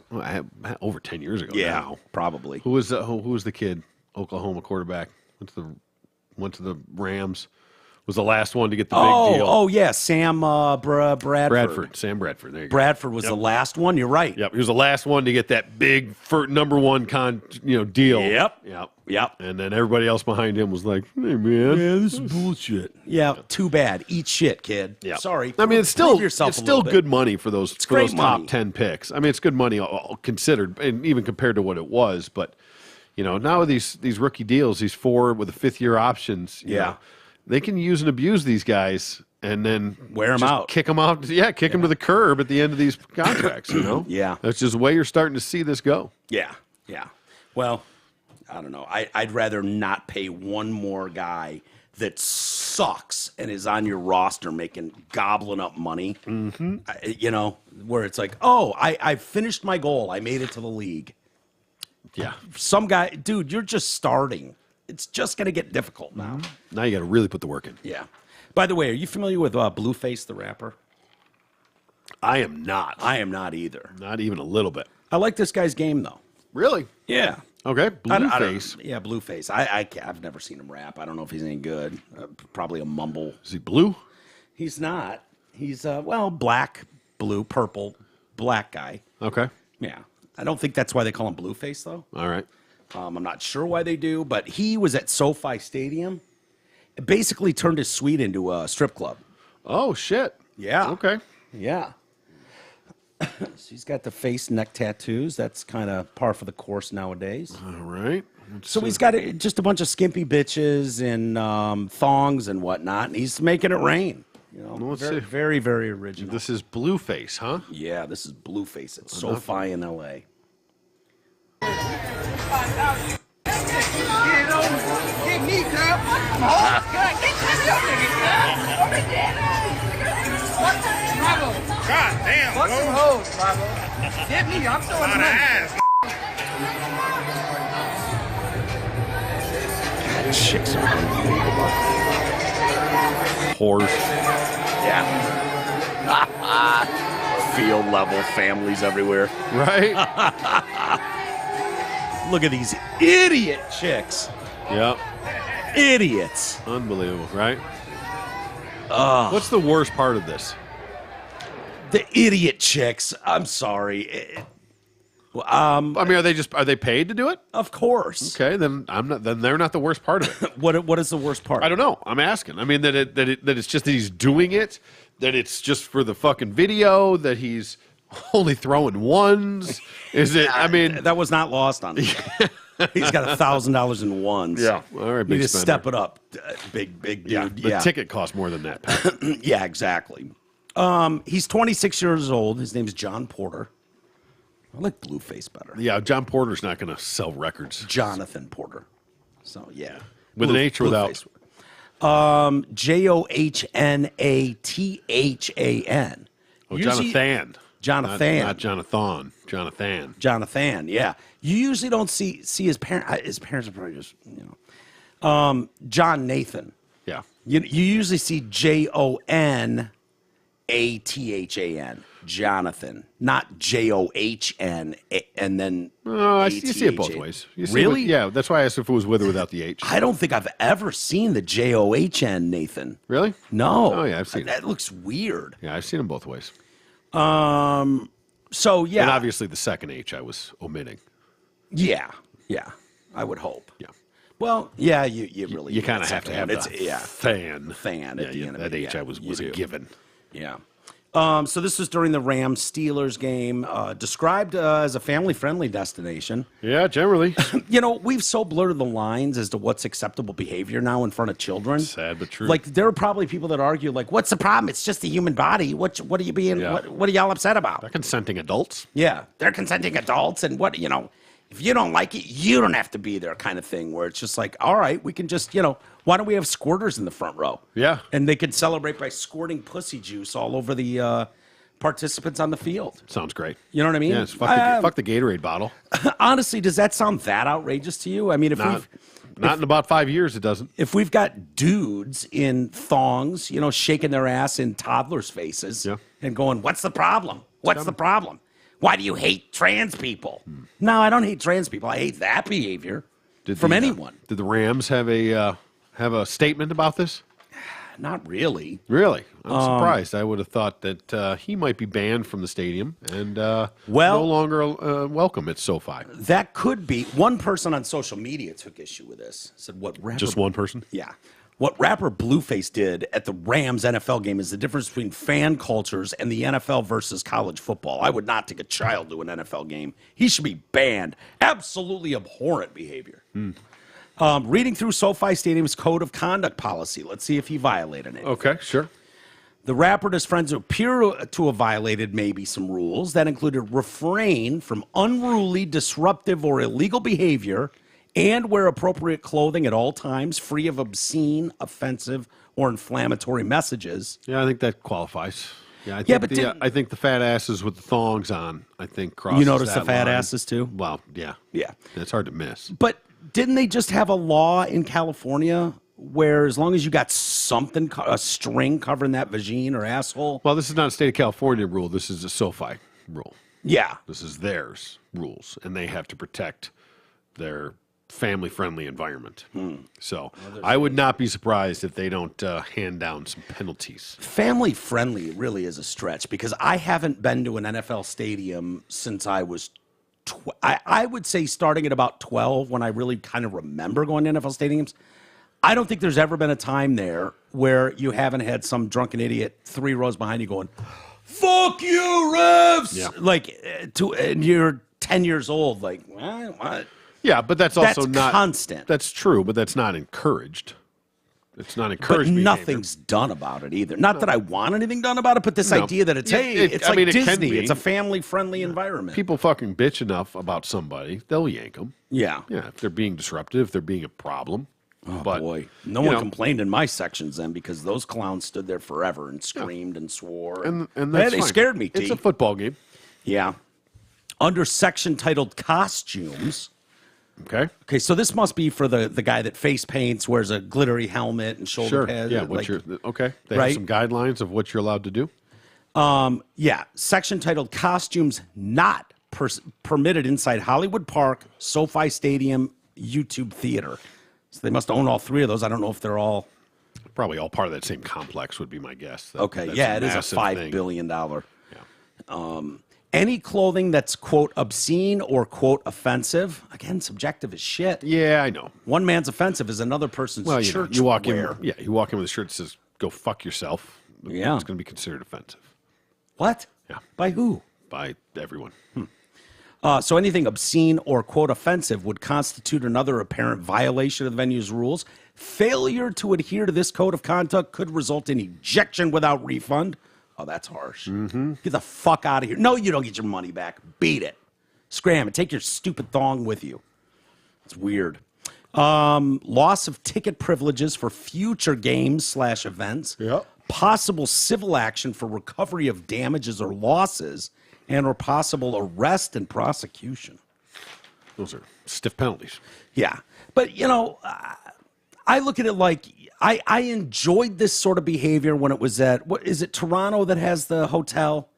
over 10 years ago now. Probably. Who was the kid, Oklahoma quarterback, went to the Rams, was the last one to get the big deal. Oh, yeah, Sam Bradford. Sam Bradford, there you go. Bradford was the last one, you're right. Yep, he was the last one to get that big number one deal. Yep. And then everybody else behind him was like, "Hey man, this is bullshit." Yeah, too bad. Eat shit, kid. Yeah. Sorry. I mean, it's Prove still yourself a little bit. good money for those great top money. 10 picks. I mean, it's good money all considered, and even compared to what it was. But now with these rookie deals, these 4 with the 5th-year options, you know, they can use and abuse these guys, and then wear them out, kick them out. Yeah, kick them to the curb at the end of these contracts. Yeah, that's just the way you're starting to see this go. Yeah. Well, I don't know. I'd rather not pay one more guy that's sucks and is on your roster gobbling up money, where it's like, oh, I finished my goal. I made it to the league. Yeah. Some guy, dude, you're just starting. It's just going to get difficult now. Now you got to really put the work in. Yeah. By the way, are you familiar with Blueface the rapper? I am not. I am not either. Not even a little bit. I like this guy's game, though. Really? Yeah. Okay. Blueface. Yeah, Blueface. I've never seen him rap. I don't know if he's any good. Probably a mumble. Is he blue? He's not. He's, black, blue, purple, black guy. Okay. Yeah. I don't think that's why they call him Blueface, though. All right. I'm not sure why they do, but he was at SoFi Stadium. It basically turned his suite into a strip club. Oh, shit. Yeah. Okay. Yeah. So he's got the face neck tattoos. That's kind of par for the course nowadays. All right. So he's got just a bunch of skimpy bitches and thongs and whatnot, and he's making it rain. Let's Very, see. very, very original. This is Blueface, huh? Yeah, this is Blueface at SoFi in L.A. Get me, girl. God damn, fuck some hoes, Bravo. Get me, I'm throwing the money. Chicks are unbelievable. Whores. Yeah. Field level families everywhere. Right? Look at these idiot chicks. Yep. Idiots. Unbelievable, right? What's the worst part of this? The idiot chicks. I'm sorry. I mean, are they paid to do it? Of course. Okay, then they're not the worst part of it. What is the worst part? I don't know. I'm asking. I mean that it's just that he's doing it, that it's just for the fucking video, that he's only throwing ones. Is it? I mean, that was not lost on me. He's got $1,000 in ones. Yeah. All right, you big need to spender. step it up, big dude. yeah, the ticket costs more than that, Pat. Yeah, exactly. He's 26 years old. His name is John Porter. I like Blueface better. Yeah, John Porter's not going to sell records. Jonathan Porter. So yeah, With an H or without? JOHNATHAN. Oh, Jonathan. Jonathan. Not Jonathan. Jonathan. Jonathan. Yeah. You usually don't see his parents. His parents are probably just John Nathan. Yeah. You usually see JONATHAN. Jonathan, not JOHN, and then. Oh, you see it both ways. You see Really? Yeah, that's why I asked if it was with or without the H. I don't think I've ever seen the JOHN, Nathan. Really? No. Oh, yeah, I've seen it. That looks weird. Yeah, I've seen them both ways. So yeah, And obviously the second H I was omitting. yeah, I would hope. Yeah. Well, yeah, you really You kind of have to have it's the yeah, fan. fan at the end of that it. H Yeah, I was you a do. given. Yeah. So this was during the Rams-Steelers game, described as a family-friendly destination. Yeah, generally. We've so blurred the lines as to what's acceptable behavior now in front of children. Sad but true. Like, there are probably people that argue, like, what's the problem? It's just the human body. What are you being, Yeah. what are y'all upset about? They're consenting adults. Yeah, they're consenting adults, and if you don't like it, you don't have to be there kind of thing, where it's just like, all right, we can just, why don't we have squirters in the front row? Yeah. And they could celebrate by squirting pussy juice all over the participants on the field. Sounds great. You know what I mean? Yeah, it's fuck the Gatorade bottle. Honestly, does that sound that outrageous to you? I mean, Not in about 5 years, it doesn't. if we've got dudes in thongs, shaking their ass in toddlers' faces Yeah. and going, what's the problem? What's the problem? Why do you hate trans people? No, I don't hate trans people. I hate that behavior from anyone. Did the Rams have a statement about this? Not really. Really? I'm surprised. I would have thought that he might be banned from the stadium and no longer welcome at SoFi. That could be. One person on social media took issue with this. Said, what rapper... Just one person? Yeah. What rapper Blueface did at the Rams NFL game is the difference between fan cultures and the NFL versus college football. I would not take a child to an NFL game. He should be banned. Absolutely abhorrent behavior. Reading through SoFi Stadium's code of conduct policy. Let's see if he violated it. Okay, sure. The rapper and his friends appear to have violated maybe some rules that included refrain from unruly, disruptive, or illegal behavior and wear appropriate clothing at all times, free of obscene, offensive, or inflammatory messages. Yeah, I think that qualifies. Yeah, I think the fat asses with the thongs on, I think crosses You notice that the fat line. asses too? Well, yeah. Yeah. It's hard to miss. But didn't they just have a law in California where as long as you got something, a string covering that vagine or asshole? Well, this is not a state of California rule. This is a SoFi rule. Yeah. This is theirs rules, and they have to protect their family-friendly environment. So I would not be surprised if they don't hand down some penalties. Family friendly really is a stretch because I haven't been to an NFL stadium since I was, I would say starting at about 12 when I really kind of remember going to NFL stadiums. I don't think there's ever been a time there where you haven't had some drunken idiot 3 rows behind you going, "Fuck you, refs!" Yeah. Like, and you're 10 years old. Like, what? Yeah, but that's also That's not constant. That's true, but that's not encouraged. It's not But encouraged. behavior. nothing's done about it either. Not that I want anything done about it, but this idea that it's, Yeah, hey, it's like it can Disney. be. It's a family-friendly environment. People fucking bitch enough about somebody, they'll yank them. Yeah. Yeah, if they're being disruptive, if they're being a problem. Oh, but, boy. No you one know, complained in my sections then because those clowns stood there forever and screamed and swore. And Yeah, that's they fine. scared me, It's T. a football game. Yeah. Under section titled Costumes. Okay. Okay, so this must be for the guy that face paints, wears a glittery helmet and shoulder Sure. pads. Yeah. like- Okay. They right? have some guidelines of what you're allowed to do. Yeah, section titled Costumes Not Permitted Inside Hollywood Park, SoFi Stadium, YouTube Theater. So they must own all 3 of those. I don't know if they're all. Probably all part of that same complex would be my guess. Okay, That's yeah, it is a massive $5 thing. billion. Yeah. Any clothing that's, quote, obscene or, quote, offensive, again, subjective as shit. Yeah, I know. One man's offensive is another person's Well, church you walk wear. in. Yeah, you walk in with a shirt that says "Go fuck yourself." Yeah. It's going to be considered offensive What? Yeah. By who? by everyone. So anything obscene or, quote, offensive would constitute another apparent violation of the venue's rules. Failure to adhere to this code of conduct could result in ejection without refund. Oh, that's harsh. Get the fuck out of here. No, you don't get your money back. Beat it. Scram it. Take your stupid thong with you. It's weird. Loss of ticket privileges for future games / events. Yep. Possible civil action for recovery of damages or losses, and or possible arrest and prosecution. Those are stiff penalties. Yeah. But, I look at it like I enjoyed this sort of behavior when it was at, what is it, Toronto that has the hotel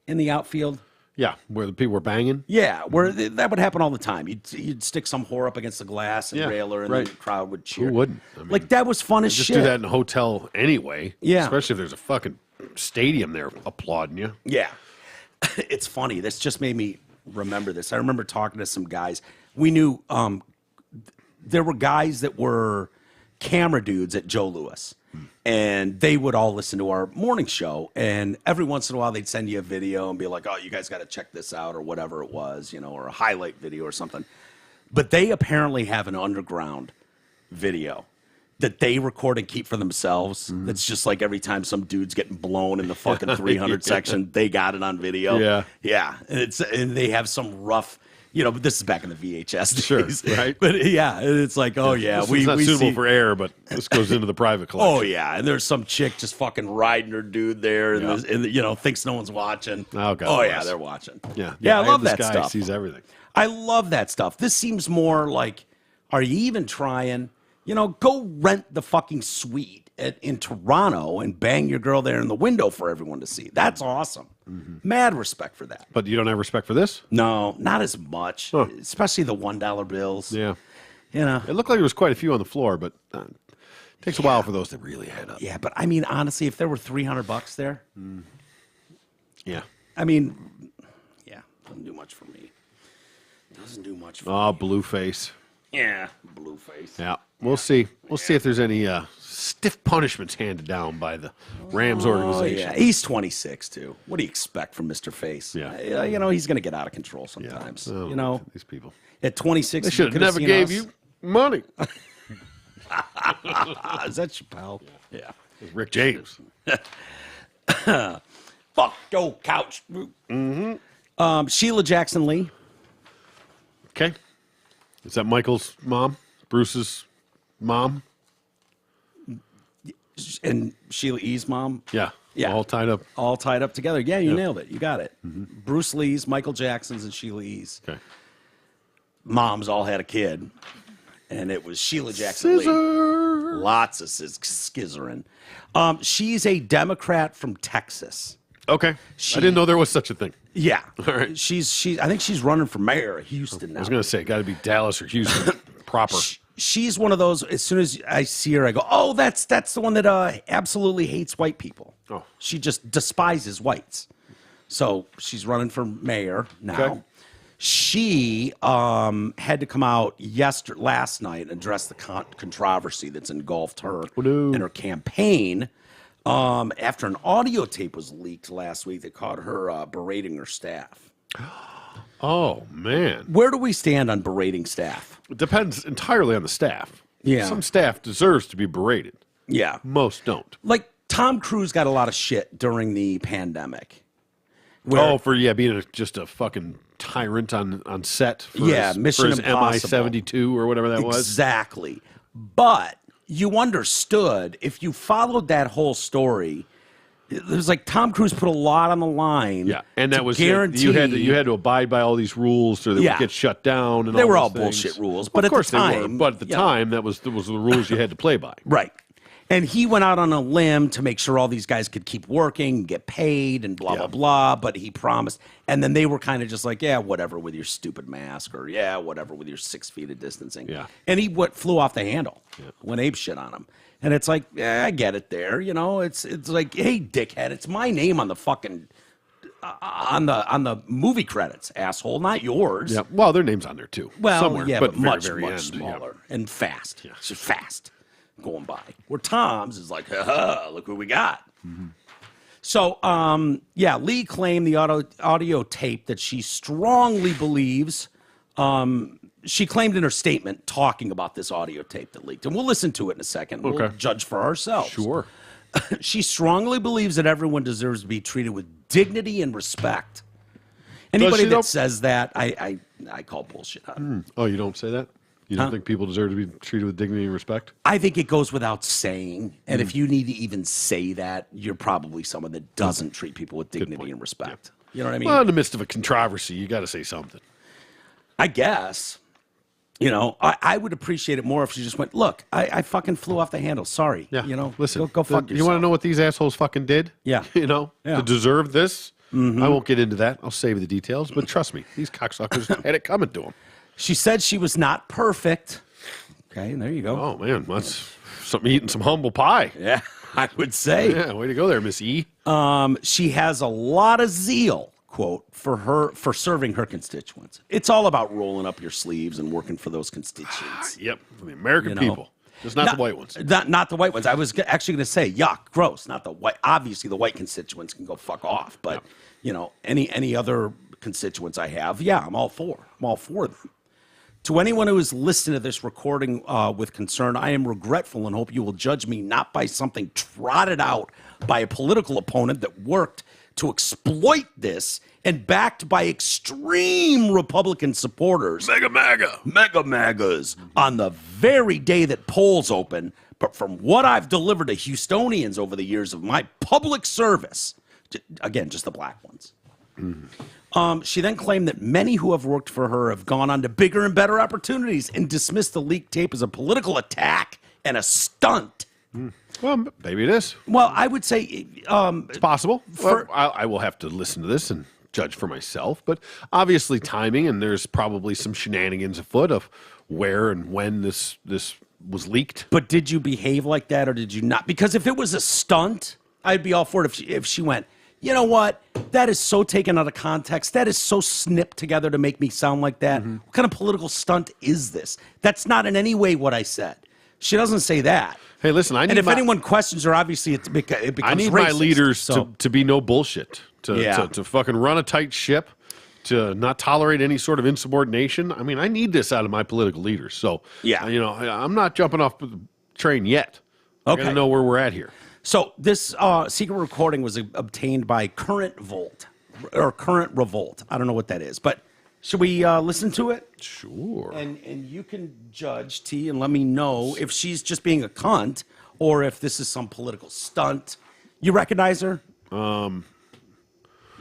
in the outfield? Yeah, where the people were banging. Yeah, where that would happen all the time. You'd stick some whore up against the glass and Yeah, railer, and right. the crowd would cheer. Who wouldn't? I mean, like, that was fun as Just shit. do that in a hotel anyway. Yeah. Especially if there's a fucking stadium there applauding you. Yeah. It's funny. This just made me remember this. I remember talking to some guys. We knew there were guys that were camera dudes at Joe Louis, and they would all listen to our morning show. And every once in a while, they'd send you a video and be like, "Oh, you guys got to check this out," or whatever it was, or a highlight video or something. But they apparently have an underground video that they record and keep for themselves. That's just like every time some dude's getting blown in the fucking 300 section, they got it on video. Yeah. Yeah. And they have some rough, but this is back in the VHS Sure, days. right. But yeah, and it's like, oh yeah, This we is not suitable see, for air, but this goes into the private collection. oh yeah, and there's some chick just fucking riding her dude there, and, Yeah. thinks no one's watching. Oh, God oh yeah, bless. they're watching. Yeah, yeah, I love this that guy stuff. Sees everything. I love that stuff. This seems more like, are you even trying? Go rent the fucking suite in Toronto and bang your girl there in the window for everyone to see. That's awesome. Mad respect for that. But you don't have respect for this? No, not as much, Huh. especially the $1 bills. Yeah. It It looked like there was quite a few on the floor, but it takes a while for those to really add up. Yeah, but I mean, honestly, if there were $300 there, Yeah. I mean, yeah, doesn't do much for me. Doesn't do much for me. Oh, blue face. Yeah, blue face. Yeah. We'll see. We'll see if there's any stiff punishments handed down by the Rams Oh, organization. yeah. He's 26, too. What do you expect from Mr. Face? Yeah. He's going to get out of control sometimes. Oh, these people. At 26, They you should have could have never seen gave us. you money. Is that Chappelle? Yeah. It's Rick James. Fuck your couch. Mm-hmm. Sheila Jackson Lee. Okay. Is that Michael's mom? Bruce's mom? And Sheila E.'s mom? Yeah. Yeah. All tied up. All tied up together. Yeah, you Yep. nailed it. You got it. Bruce Lee's, Michael Jackson's, and Sheila E.'s. Okay. Moms all had a kid, and it was Sheila Jackson Lee. Lots of scissoring. She's a Democrat from Texas. Okay. I didn't know there was such a thing. Yeah. All right. I think she's running for mayor of Houston now. I was going to say, got to be Dallas or Houston proper. She's one of those, as soon as I see her, I go, oh, that's the one that absolutely hates white people. Oh. She just despises whites. So she's running for mayor now. Okay. She had to come out last night and address the controversy that's engulfed her and her campaign after an audio tape was leaked last week that caught her berating her staff. Oh, man. Where do we stand on berating staff? It depends entirely on the staff. Yeah. Some staff deserves to be berated. Yeah. Most don't. Like Tom Cruise got a lot of shit during the pandemic. Being just a fucking tyrant on set for Mission his Impossible. MI-72 or whatever that was. Exactly. But you understood, if you followed that whole story, it was like Tom Cruise put a lot on the line. Yeah, and that was guarantee you had to abide by all these rules so they would get shut down. And they were those all things. bullshit rules, Well, but of at course the time, they were. But at the time, that was the rules you had to play by. Right. And he went out on a limb to make sure all these guys could keep working, get paid, and blah, blah, blah. But he promised. And then they were kind of just like, yeah, whatever with your stupid mask, or yeah, whatever with your 6 feet of distancing. Yeah. And he flew off the handle, went ape shit on him. And it's like, yeah, I get it there. You know, it's like, hey, dickhead, it's my name on the fucking on the movie credits, asshole, not yours. Yeah. Well, their name's on there too. Well, somewhere, yeah, but but much, very much end, smaller and fast. It's just fast going by. Where Tom's is like, look what we got. So, Lee claimed the audio tape that she strongly believes. She claimed in her statement talking about this audio tape that leaked. And we'll listen to it in a second. We'll judge for ourselves. Sure. She strongly believes that everyone deserves to be treated with dignity and respect. Anybody that says that, I call bullshit on. Oh, you don't say that? You don't think people deserve to be treated with dignity and respect? I think it goes without saying. And if you need to even say that, you're probably someone that doesn't treat people with dignity and respect. You know what I mean? Well, in the midst of a controversy, you got to say something. I guess. You know, I would appreciate it more if she just went, look, I fucking flew off the handle. Sorry. Yeah. You know, listen, go fuck yourself. You want to know what these assholes fucking did? Yeah. You know, Yeah. to deserve this? I won't get into that. I'll save the details. But trust me, these cocksuckers had it coming to them. She said she was not perfect. Okay, there you go. Oh, man, that's something eating some humble pie. Yeah, I would say. Yeah, way to go there, Miss E. She has a lot of zeal, quote, for serving her constituents. It's all about rolling up your sleeves and working for those constituents. Yep, for the American people. Just not the white ones. Not the white ones. I was actually going to say, yuck, gross. Not the white. Obviously, the white constituents can go fuck off. But, you know, any other constituents I have, yeah, I'm all for. I'm all for them. To anyone who is listening to this recording with concern, I am regretful and hope you will judge me not by something trotted out by a political opponent that worked to exploit this and backed by extreme Republican supporters. Mega MAGA. Mega MAGAs on the very day that polls open. But from what I've delivered to Houstonians over the years of my public service, again, just the black ones. She then claimed that many who have worked for her have gone on to bigger and better opportunities and dismissed the leaked tape as a political attack and a stunt. Well, maybe it is. Well, I would say It's possible. Well, I will have to listen to this and judge for myself. But obviously timing, and there's probably some shenanigans afoot of where and when this was leaked. But did you behave like that or did you not? Because if it was a stunt, I'd be all for it if she went, you know what? That is so taken out of context. That is so snipped together to make me sound like that. What kind of political stunt is this? That's not in any way what I said. She doesn't say that. Hey, listen, And if anyone questions her, obviously it becomes I need racist, my leaders so. to be no bullshit, to fucking run a tight ship, to not tolerate any sort of insubordination. I mean, I need this out of my political leaders. So, Yeah. you know, I'm not jumping off the train yet. I Okay. got to know where we're at here. So this secret recording was obtained by Current Revolt. I don't know what that is, but Should we listen to it? Sure. And you can judge, T, and let me know if she's just being a cunt or if this is some political stunt. You recognize her?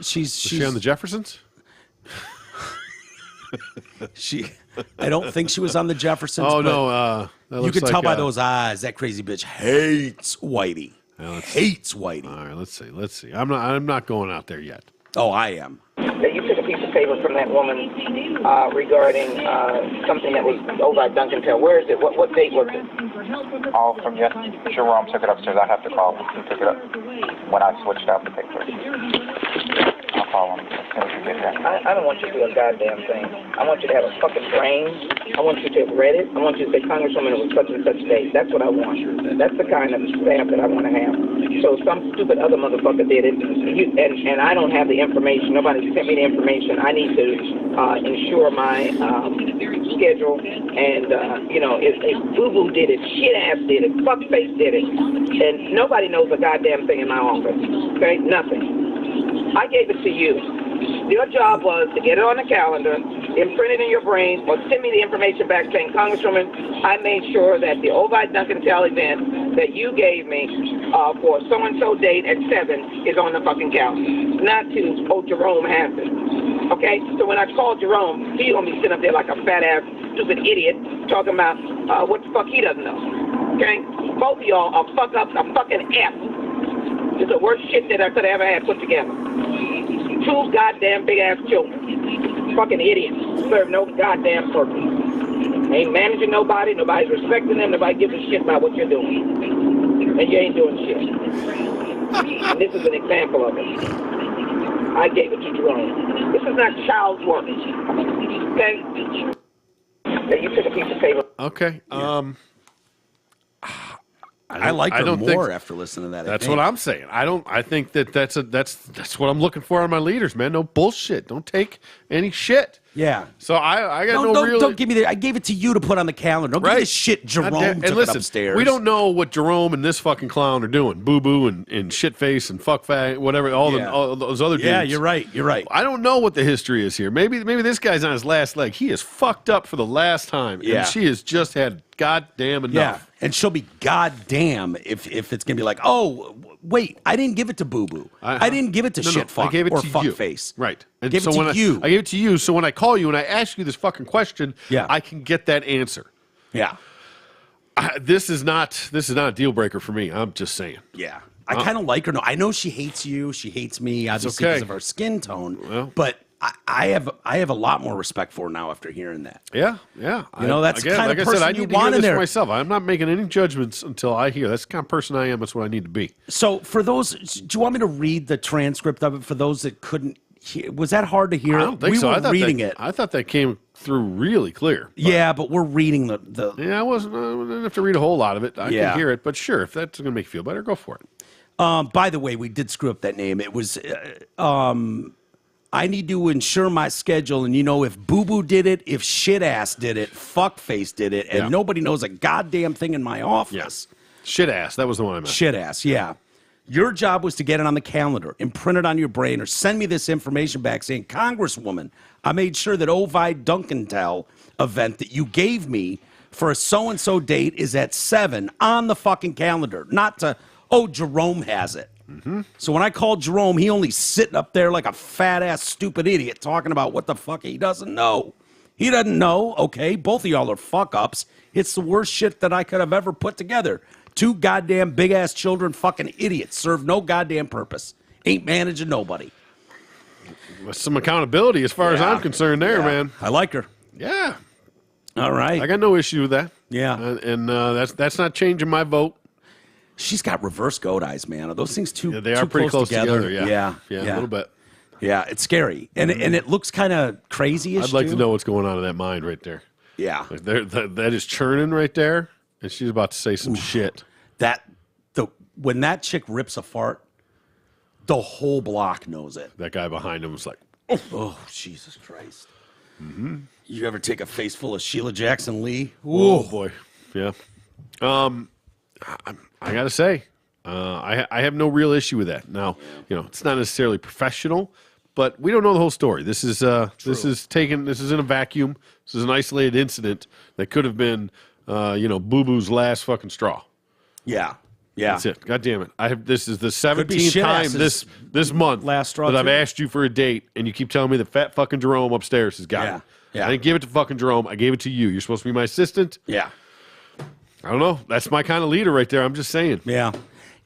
She's she on the Jeffersons? I don't think she was on the Jeffersons. Oh, but no. You can tell by those eyes. That crazy bitch hates Whitey. Hates Whitey. All right, let's see. I'm not going out there yet. Oh, I am. That you took a piece of paper from that woman regarding something that was over at Duncan Tail. Where is it? What date was it? Oh, from yes, Jerome took it upstairs. I have to call him. He took it up when I switched out the paper. I'll call him as soon as you get here. I don't want you to do a goddamn thing. I want you to have a fucking brain. I want you to have read it. I want you to say, Congresswoman, it was such and such date. That's what I want. That's the kind of staff that I want to have. So some stupid other motherfucker did it, and I don't have the information. Nobody sent me the information. I need to ensure my schedule. And, if Boo-Boo did it, shit-ass did it, fuckface did it, and nobody knows a goddamn thing in my office. Okay? Nothing. I gave it to you. Your job was to get it on the calendar, imprint it in your brain, or send me the information back saying, Congresswoman, I made sure that the Ovi Duncan Tell event that you gave me for so-and-so date at 7 is on the fucking calendar. Not to, Jerome has it. Okay? So when I called Jerome, he's going to be sitting up there like a fat-ass, stupid idiot talking about what the fuck he doesn't know. Okay? Both of y'all are a fucking F. It's the worst shit that I could have ever had put together. Two goddamn big-ass children. Fucking idiots. Serve no goddamn purpose. Ain't managing nobody. Nobody's respecting them. Nobody gives a shit about what you're doing. And you ain't doing shit. And this is an example of it. I gave it to Jerome. This is not child's work. Okay? That you took a piece of paper. Okay. I like her more after listening to that. That's what I'm saying. I think that's what I'm looking for on my leaders, man. No bullshit. Don't take any shit. Yeah. So I got no real. Don't give me the. I gave it to you to put on the calendar. Don't give me the shit Jerome took it upstairs. We don't know what Jerome and this fucking clown are doing. Boo Boo and shitface and fuckfag, whatever. All those other dudes. Yeah, you're right. You're right. I don't know what the history is here. Maybe this guy's on his last leg. He is fucked up for the last time. Yeah. And she has just had goddamn enough. Yeah. And she'll be goddamn if it's gonna be like, oh wait, I didn't give it to Boo Boo. I didn't give it to shit fuck I gave it or to fuck you. face. Right. I gave it to you. I gave it to you. So when I call you and I ask you this fucking question, yeah. I can get that answer. Yeah. This is not a deal breaker for me. I'm just saying. Yeah. I kind of like her. No, I know she hates you. She hates me, obviously, because of our skin tone. Well, but I have a lot more respect for her now after hearing that. Yeah. You know, that's the kind of person I need you to hear want in this there. for myself. I'm not making any judgments until I hear. That's the kind of person I am. That's what I need to be. So for those, do you want me to read the transcript of it for those that couldn't hear? Was that hard to hear? I don't think so. We were reading it. I thought that came through really clear. Yeah, but we're reading the. Yeah, I didn't have to read a whole lot of it. I can hear it, but sure, if that's going to make you feel better, go for it. By the way, we did screw up that name. It was. I need to ensure my schedule, and if Boo Boo did it, if shit ass did it, fuckface did it, and nobody knows a goddamn thing in my office. Yes. Shit ass. That was the one I meant. Shit ass. Yeah. Your job was to get it on the calendar, imprint it on your brain, or send me this information back saying, Congresswoman, I made sure that Ovi Duncantel event that you gave me for a so-and-so date is at 7 on the fucking calendar, not to, Jerome has it. Mm-hmm. So when I called Jerome, he only sitting up there like a fat-ass stupid idiot talking about what the fuck he doesn't know. He doesn't know, okay? Both of y'all are fuck-ups. It's the worst shit that I could have ever put together. Two goddamn big-ass children, fucking idiots, serve no goddamn purpose. Ain't managing nobody. Some accountability as far as I'm concerned there, man. I like her. Yeah. All right. I got no issue with that. Yeah. And that's not changing my vote. She's got reverse goat eyes, man. Are those things too? They are pretty close together. Yeah, a little bit. Yeah, it's scary, and it looks kind of crazy. I'd like to know what's going on in that mind right there. Yeah, like that is churning right there, and she's about to say some shit. When that chick rips a fart, the whole block knows it. That guy behind him was like, "Oh, Jesus Christ!" Mm-hmm. You ever take a face full of Sheila Jackson Lee? Oh boy, yeah. I gotta say, I have no real issue with that. Now, it's not necessarily professional, but we don't know the whole story. This is this is in a vacuum. This is an isolated incident that could have been Boo Boo's last fucking straw. Yeah. Yeah. That's it. God damn it. This is the Could be 17th shit time asses this month last straw that I've too. asked you for a date, and you keep telling me the fat fucking Jerome upstairs has got it. Yeah. I didn't give it to fucking Jerome. I gave it to you. You're supposed to be my assistant. Yeah. I don't know. That's my kind of leader right there. I'm just saying. Yeah.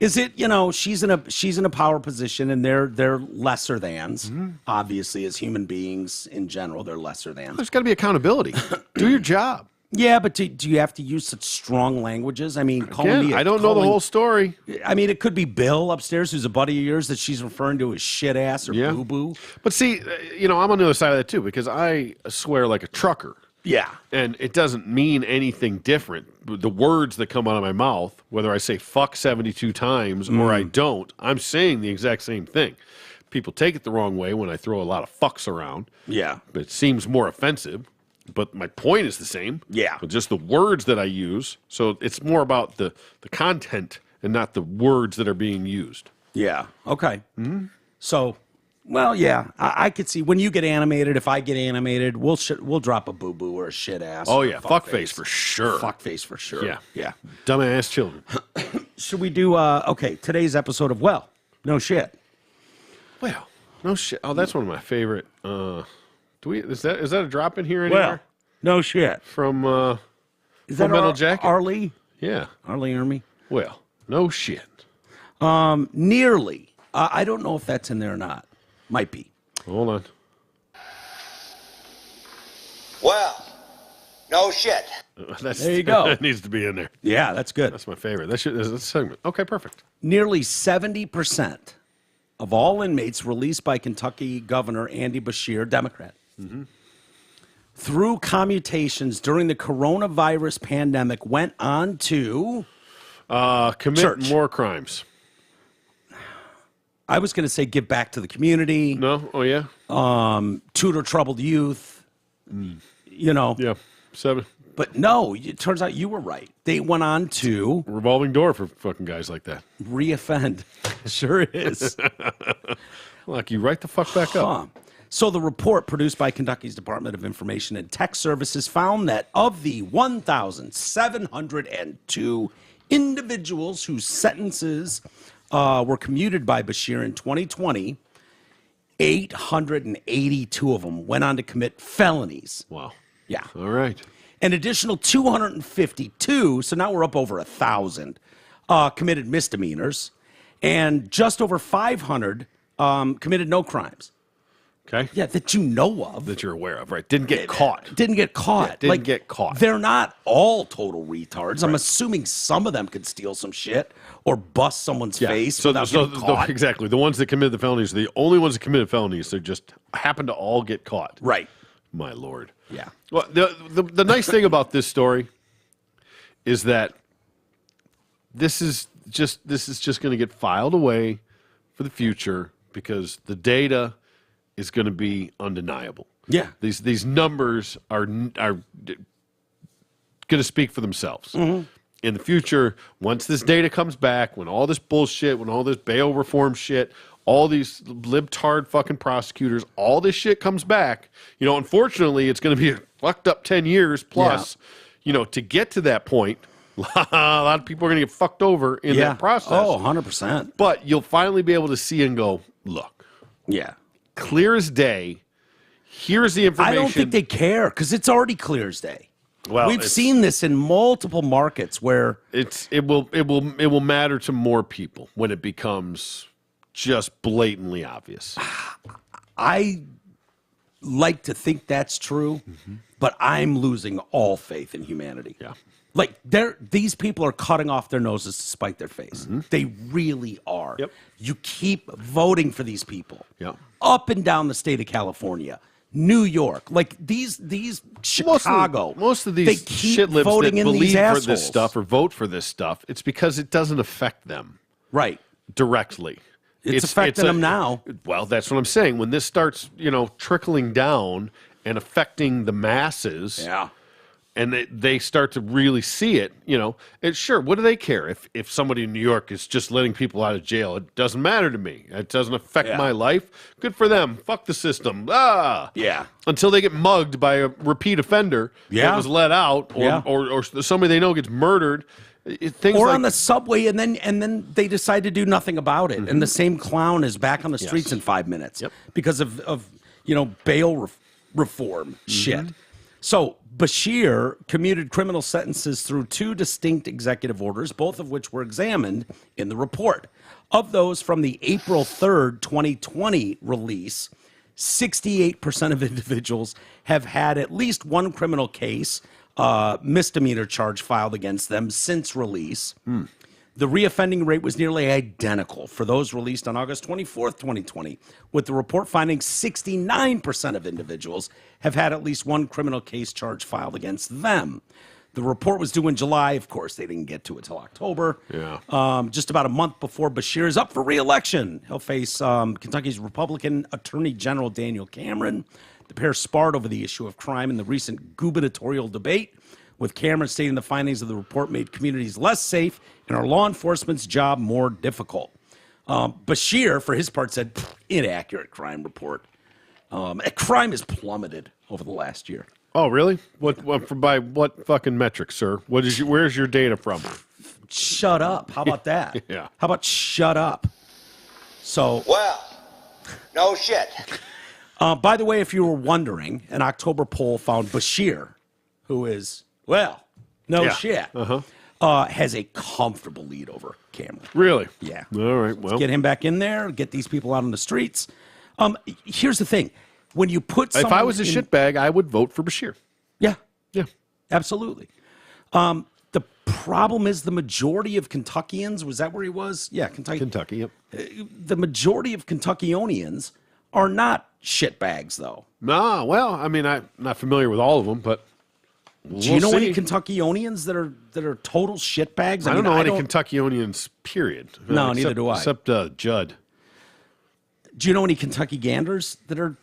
Is it, she's in a power position and they're lesser thans. Obviously, as human beings in general, they're lesser than. There's got to be accountability. Do your job. Yeah, but do you have to use such strong languages? I mean, Again, I don't know the whole story. I mean, it could be Bill upstairs, who's a buddy of yours, that she's referring to as shit ass or boo boo. But see, I'm on the other side of that too, because I swear like a trucker. Yeah. And it doesn't mean anything different. The words that come out of my mouth, whether I say fuck 72 times or I don't, I'm saying the exact same thing. People take it the wrong way when I throw a lot of fucks around. Yeah. But it seems more offensive. But my point is the same. Yeah. But just the words that I use. So it's more about the content and not the words that are being used. Yeah. Okay. So, well, yeah, I could see when you get animated. If I get animated, we'll drop a boo boo or a shit ass. Oh or yeah, a fuck face for sure. Fuck face for sure. Yeah. Yeah. Dumbass children. Should we do today's episode of No Shit? Well, no shit. Oh, that's one of my favorite. Is that a drop in here anywhere? No Shit. From Is from that Metal Jacket? Arlie? Yeah. Arlie Ermy? Well, no shit. Nearly. I don't know if that's in there or not. Might be. Hold on. Well, no shit. There you go. That needs to be in there. Yeah, that's good. That's my favorite. That's a segment. Okay, perfect. Nearly 70% of all inmates released by Kentucky Governor Andy Beshear, Democrat, through commutations during the coronavirus pandemic went on to, Commit Church. more crimes. I was going to say give back to the community, No? Oh, yeah? tutor troubled youth, Yeah. 7. But no, it turns out you were right. They went on to Revolving door for fucking guys like that. reoffend. Sure is. Like, you right the fuck back up. Huh. So the report produced by Kentucky's Department of Information and Tech Services found that of the 1,702 individuals whose sentences were commuted by Beshear in 2020, 882 of them went on to commit felonies. Wow. Yeah. All right. An additional 252, so now we're up over 1,000, committed misdemeanors, and just over 500 committed no crimes. Okay. Yeah, that you know of. That you're aware of, right? Didn't get caught. Didn't get caught. Yeah, didn't get caught. They're not all total retards. I'm assuming some of them could steal some shit or bust someone's face without getting caught. Exactly. The ones that committed the felonies are the only ones that committed felonies. They just happen to all get caught. Right. My Lord. Yeah. Well, the nice thing about this story is that this is just going to get filed away for the future because the data is going to be undeniable. Yeah. These numbers are going to speak for themselves. In the future, once this data comes back, when all this bullshit, when all this bail reform shit, all these libtard fucking prosecutors, all this shit comes back, unfortunately, it's going to be a fucked up 10 years plus, to get to that point. A lot of people are going to get fucked over in that process. Oh, 100%. But you'll finally be able to see and go, look, Yeah. clear as day. Here's the information. I don't think they care because it's already clear as day. Well, We've seen this in multiple markets where it will matter to more people when it becomes just blatantly obvious. I like to think that's true, but I'm losing all faith in humanity. Yeah. Like these people are cutting off their noses to spite their face. They really are. Yep. You keep voting for these people. Yeah. Up and down the state of California, New York, like these Chicago. Most of they these keep shit libs that voting in these believe for assholes. this stuff or vote for this stuff, it's because it doesn't affect them Right. directly. It's affecting them now. Well, that's what I'm saying. When this starts, trickling down and affecting the masses, Yeah. and they start to really see it, and sure, what do they care if somebody in New York is just letting people out of jail? It doesn't matter to me. It doesn't affect my life. Good for them. Fuck the system. Yeah. Until they get mugged by a repeat offender that was let out, or somebody they know gets murdered. Things or like, on the subway, and then they decide to do nothing about it, and the same clown is back on the streets in 5 minutes because of bail reform shit. So Bashir commuted criminal sentences through 2 distinct executive orders, both of which were examined in the report. Of those from the April 3rd, 2020 release, 68% of individuals have had at least one criminal case, misdemeanor charge filed against them since release. The reoffending rate was nearly identical for those released on August 24th, 2020, with the report finding 69% of individuals have had at least one criminal case charge filed against them. The report was due in July. Of course, they didn't get to it till October. Just about a month before Bashir is up for re-election. He'll face Kentucky's Republican Attorney General Daniel Cameron. The pair sparred over the issue of crime in the recent gubernatorial debate, with Cameron stating the findings of the report made communities less safe and our law enforcement's job more difficult. Bashir, for his part, said, inaccurate crime report. Crime has plummeted over the last year. Oh, really? By what fucking metrics, sir? Where's your data from? Shut up. How about that? Yeah. How about shut up? So, Well, no shit. by the way, if you were wondering, an October poll found Bashir, who is, shit, has a comfortable lead over Cameron. Really? Yeah. All right. Well, Get him back in there, get these people out on the streets. Here's the thing. When you put if I was a shitbag, I would vote for Bashir. Yeah. Yeah. Absolutely. The problem is the majority of Kentuckians, was that where he was? Yeah, Kentucky. Kentucky, yep. The majority of Kentuckyonians are not shitbags, though. No, well, I mean, I'm not familiar with all of them, but Do you know any Kentuckyonians that are total shitbags? I don't know any Kentuckyonians, period. No, neither do I. Except Judd. Do you know any Kentucky Ganders that are?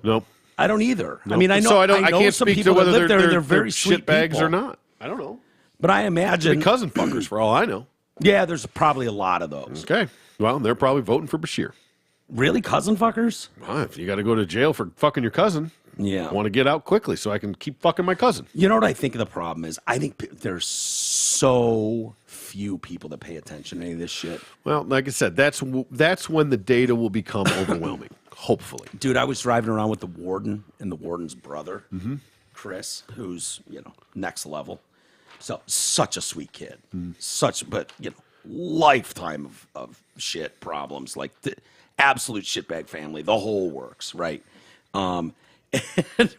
Nope. I don't either. Nope. I mean, I know. So I know can't some speak people to whether that live they're very sweet shitbags people. or not. I don't know. But I imagine The cousin fuckers, for all I know. Yeah, there's probably a lot of those. Okay. Well, they're probably voting for Bashir. Really, cousin fuckers? Well, if you got to go to jail for fucking your cousin, Yeah. I want to get out quickly so I can keep fucking my cousin. You know what I think the problem is? I think there's so few people that pay attention to any of this shit. Well, like I said, that's when the data will become overwhelming. Hopefully. Dude, I was driving around with the warden and the warden's brother, Chris, who's, next level. So, such a sweet kid. But, lifetime of shit problems. Like, the absolute shitbag family. The whole works, right? And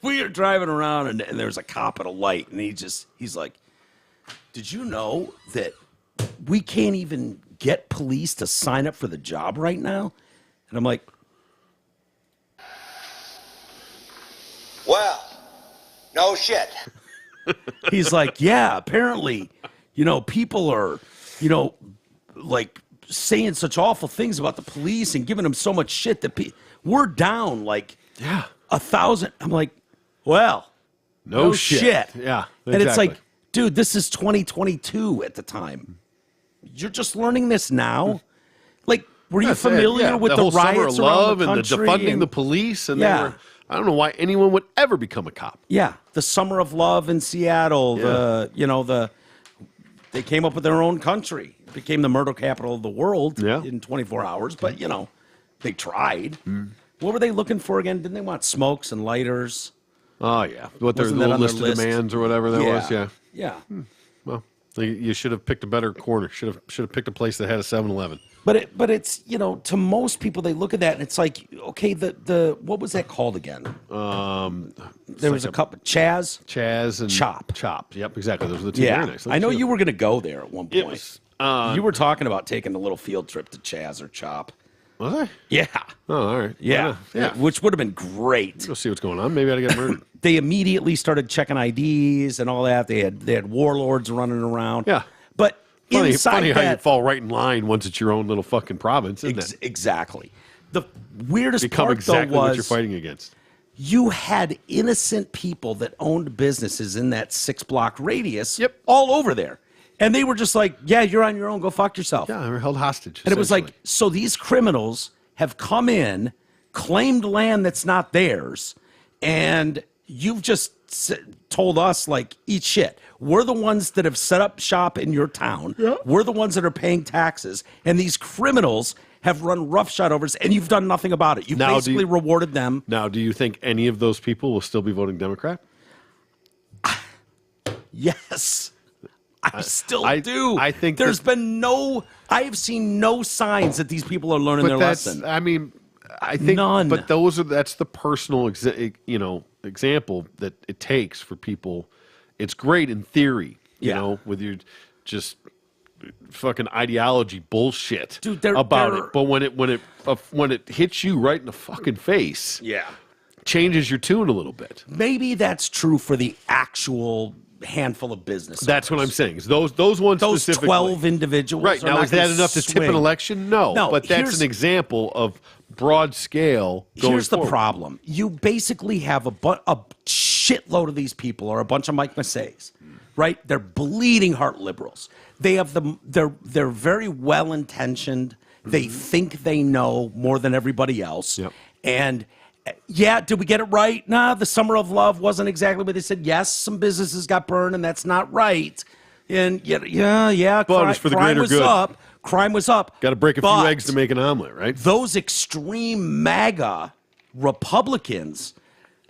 we were driving around, and there's a cop at a light, and he's like, did you know that we can't even get police to sign up for the job right now? And I'm like, Well, no shit. he's like, yeah, apparently, people are, like saying such awful things about the police and giving them so much shit that we're down like 1,000. I'm like, well, no shit. Yeah. And it's like, dude, this is 2022 at the time. You're just learning this now? Like, were you familiar with the whole summer riots of around love the and the country? defunding the police? And Yeah. I don't know why anyone would ever become a cop. Yeah, the summer of love in Seattle. Yeah. They came up with their own country. It became the murder capital of the world in 24 hours. But they tried. What were they looking for again? Didn't they want smokes and lighters? Oh yeah, what their Wasn't that little on their list of list? demands or whatever that was. Yeah. Yeah. Well, you should have picked a better corner. Should have picked a place that had a 7-Eleven. But it's to most people they look at that and it's like, okay, the what was that called again? There was a couple Chaz and Chop. Yep, exactly. Those were the two. Yeah, Very nice. I know you were going to go there at one point. It was, you were talking about taking a little field trip to Chaz or Chop. Was I? Yeah. Oh, all right. Yeah. Yeah. Which would have been great. Go see what's going on. Maybe I'd get murdered. They immediately started checking IDs and all that. They had warlords running around. Yeah. But Funny inside how you that, fall right in line once it's your own little fucking province, isn't it? exactly. The weirdest Become part exactly though was what you're fighting against. you had innocent people that owned businesses in that 6-block radius Yep. all over there. And they were just like, yeah, you're on your own. Go fuck yourself. Yeah, they were held hostage. And it was like, essentially. so these criminals have come in, claimed land that's not theirs, and you've just told us, like, eat shit. We're the ones that have set up shop in your town. Yeah. We're the ones that are paying taxes. And these criminals have run roughshod over us, and you've done nothing about it. You've Now, basically rewarded them. Now, do you think any of those people will still be voting Democrat? Yes. I still I- do. I think there's that- been I have seen no signs that these people are learning their lesson. I mean, I think None. But that's the personal example that it takes for people. It's great in theory, Yeah. with your just fucking ideology bullshit Dude, about they're- it. But when it hits you right in the fucking face, Yeah. changes your tune a little bit. Maybe that's true for the actual handful of businesses. That's what I'm saying. Is those ones Those specifically. 12 individuals. Right are now, not is that gonna enough to tip an swing. election? No, No, but that's here's- an example of broad scale. Going Here's the forward. problem. You basically have a shitload of these people, or a bunch of Mike Massays, right? They're bleeding heart liberals. They have they're very well intentioned. They think they know more than everybody else. Yep. And yeah, did we get it right? Nah, the summer of love wasn't exactly what they said. Yes, some businesses got burned, and that's not right. And yeah, But it was for the crime greater was good. up. Crime was up. Got to break a few But eggs to make an omelet, right? those extreme MAGA Republicans,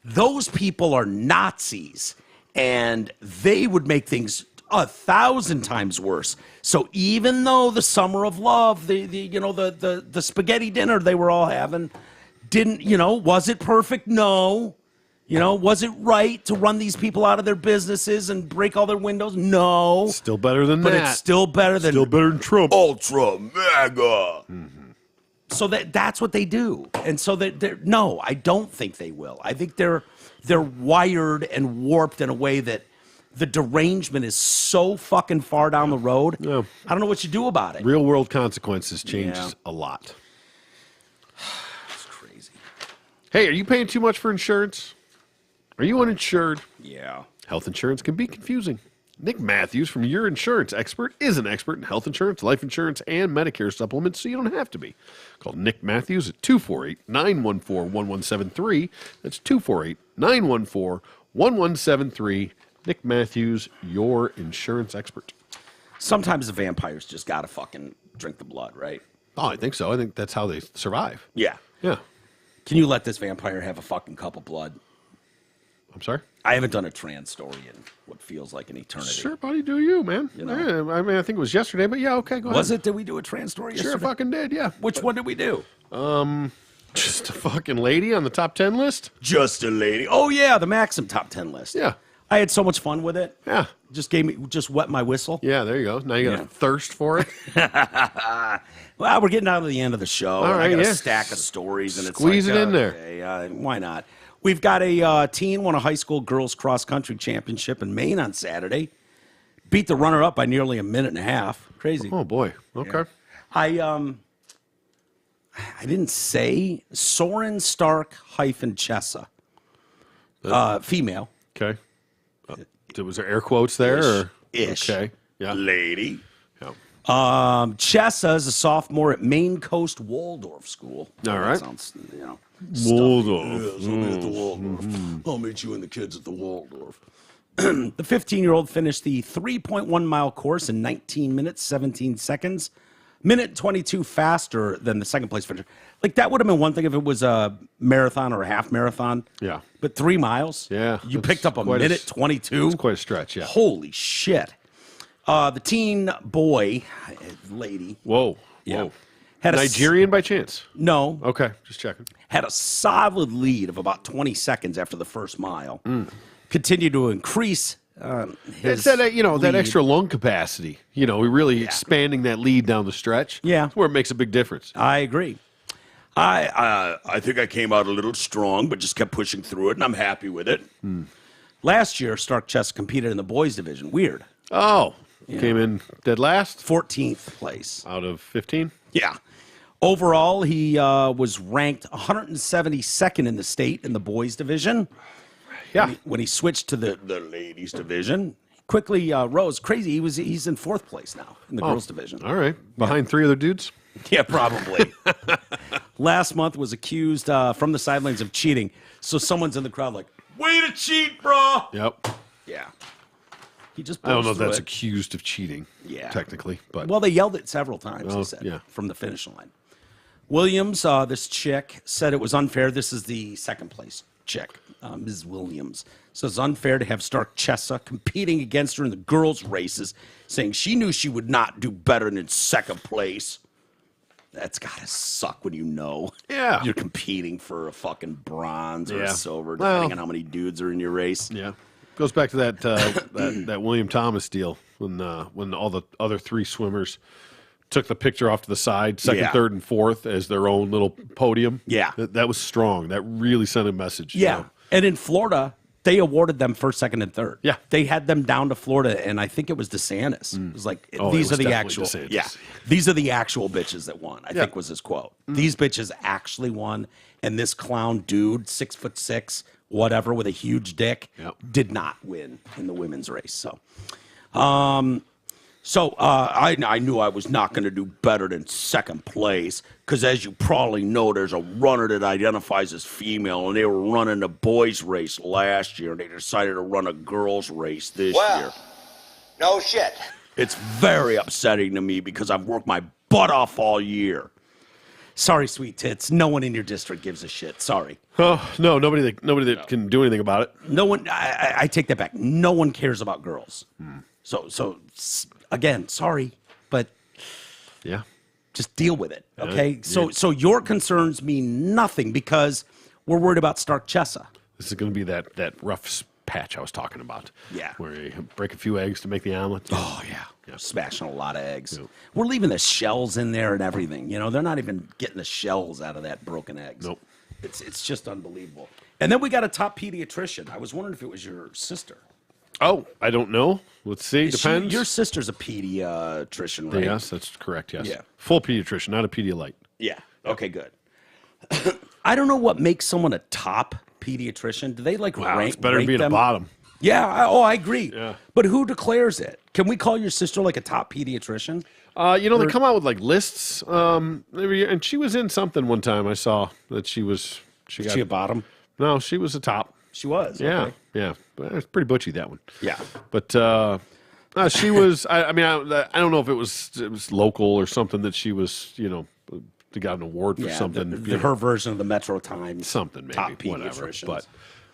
those people are Nazis, and they would make things 1,000 times worse. So even though the summer of love, the spaghetti dinner they were all having, was it perfect? No. Was it right to run these people out of their businesses and break all their windows? No. Still better than But that. it's still better than Trump. ultra MAGA. So that's what they do. And so no, I don't think they will. I think they're wired and warped in a way that the derangement is so fucking far down the road. Yeah. I don't know what you do about it. Real world consequences changes Yeah. a lot. It's crazy. Hey, are you paying too much for insurance? Are you uninsured? Yeah. Health insurance can be confusing. Nick Matthews from Your Insurance Expert is an expert in health insurance, life insurance, and Medicare supplements, so you don't have to be. Call Nick Matthews at 248-914-1173. That's 248-914-1173. Nick Matthews, Your Insurance Expert. Sometimes the vampires just gotta fucking drink the blood, right? Oh, I think so. I think that's how they survive. Yeah. Yeah. Can you let this vampire have a fucking cup of blood? I'm sorry? I haven't done a trans story in what feels like an eternity. Sure, buddy, do you, man. know. Yeah, I mean, I think it was yesterday, but yeah, okay, go ahead. Was it? Did we do a trans story Sure, yesterday? fucking did, yeah. Which one did we do? Just a fucking lady on the top 10 list? Just a lady. Oh yeah, the Maxim top 10 list. Yeah. I had so much fun with it. Yeah. Just wet my whistle. Yeah, there you go. Now you got Yeah. a thirst for it. Well, we're getting out of the end of the show. All and I right, got a yeah. stack of stories, and Squeeze it's it like, in there. okay, why not? We've got a teen won a high school girls cross country championship in Maine on Saturday. Beat the runner up by nearly a minute and a half. Crazy. Oh, boy. Okay. I didn't say Soren Stark hyphen Chessa. Female. Okay. Was there air quotes there? Or? Ish. Okay. Yeah. Lady. Yeah. Chessa is a sophomore at Maine Coast Waldorf School. All right. That sounds, Waldorf. Yes, I'll meet at the Waldorf. I'll meet you and the kids at the Waldorf. The 15-year-old finished the 3.1-mile course in 19 minutes, 17 seconds. Minute 22 faster than the second place finisher. Like, that would have been one thing if it was a marathon or a half marathon. Yeah. But 3 miles? Yeah, You that's picked up a quite a minute 22? It's quite a stretch, yeah. Holy shit. The teen boy, lady, Whoa. Yeah. Whoa. had Nigerian by chance? No. Okay, just checking. Had a solid lead of about 20 seconds after the first mile. Continued to increase It's his that, that lead. extra lung capacity. We're really expanding that lead down the stretch. Yeah. That's where it makes a big difference. I agree. I think I came out a little strong, but just kept pushing through it, and I'm happy with it. Last year, Stark Chess competed in the boys division. Weird. Oh, came in dead last 14th place. out of 15? Yeah. Overall, he was ranked 172nd in the state in the boys division. Yeah. When he switched to the ladies division, he quickly rose. Crazy. He's in 4th place now in the girls division. All right. Behind 3 other dudes? Yeah, probably. Last month was accused from the sidelines of cheating. So someone's in the crowd like, way to cheat, bro. Yep. Yeah. He just I don't know if blows that's through it. accused of cheating, technically. But Well, they yelled it several times, he said, from the finish line. Williams, this chick, said it was unfair. This is the 2nd place chick, Ms. Williams. So it's unfair to have Stark Chessa competing against her in the girls' races, saying she knew she would not do better than 2nd place. That's gotta suck when you know you're competing for a fucking bronze or a silver, depending on how many dudes are in your race. Yeah, goes back to that that William Thomas deal when all the other 3 swimmers took the picture off to the side, 2nd, 3rd, and 4th as their own little podium. Yeah, that was strong. That really sent a message. Yeah, you know? And in Florida, they awarded them 1st, 2nd, and 3rd. Yeah, they had them down to Florida, and I think it was DeSantis. It was like these are the actual. DeSantis. Yeah, these are the actual bitches that won. I think was his quote. These bitches actually won, and this clown dude, 6'6", whatever, with a huge dick, did not win in the women's race. So, I knew I was not going to do better than 2nd place because, as you probably know, there's a runner that identifies as female, and they were running the boys' race last year, and they decided to run a girls' race this year. No shit. It's very upsetting to me because I've worked my butt off all year. Sorry, sweet tits. No one in your district gives a shit. Sorry. Oh no, nobody that can do anything about it. No one. I take that back. No one cares about girls. So again, sorry, but just deal with it. Okay. So your concerns mean nothing because we're worried about Stark Chessa. This is going to be that rough patch I was talking about. Yeah. Where you break a few eggs to make the omelet. Oh yeah. Smashing a lot of eggs. We're leaving the shells in there and everything. You know, they're not even getting the shells out of that broken eggs. Nope. It's just unbelievable. And then we got a top pediatrician. I was wondering if it was your sister. Oh, I don't know. Let's see. Depends. Your sister's a pediatrician, right? Yes, that's correct. Yes. Yeah. Full pediatrician, not a Pedialyte. Yeah. Okay, good. I don't know what makes someone a top pediatrician. Do they rank? It's better than rank being them? a bottom. Yeah. I agree. Yeah. But who declares it? Can we call your sister like a top pediatrician? They come out with lists. And she was in something one time. I saw that she was. Is she a bottom? No, she was a top. She was. Yeah. Okay. Yeah. But it's pretty butchy, that one. Yeah. But she was. I don't know if it was local or something that she was. They got an award for something. Her version of the Metro Times. Something maybe. Top Whatever. pediatricians.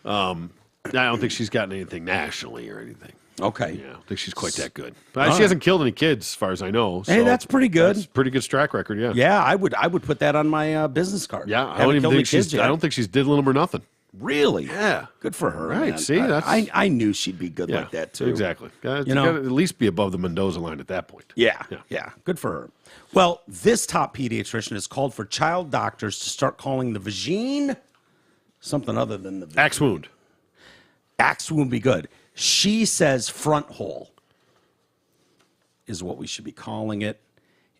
But I don't think she's gotten anything nationally or anything. Okay. Yeah, I don't think she's quite that good. But she hasn't killed any kids, as far as I know. So hey, that's pretty good. That's a pretty good track record. Yeah. Yeah, I would put that on my business card. Yeah, I don't even think she's. I don't think she's diddling them or nothing. Really? Yeah. Good for her. Right. Man. See, that's I knew she'd be good like that too. Exactly. Gotta at least be above the Mendoza line at that point. Yeah. Good for her. Well, this top pediatrician has called for child doctors to start calling the vagine something other than the vagine. Axe wound. Axe wound be good. She says front hole is what we should be calling it.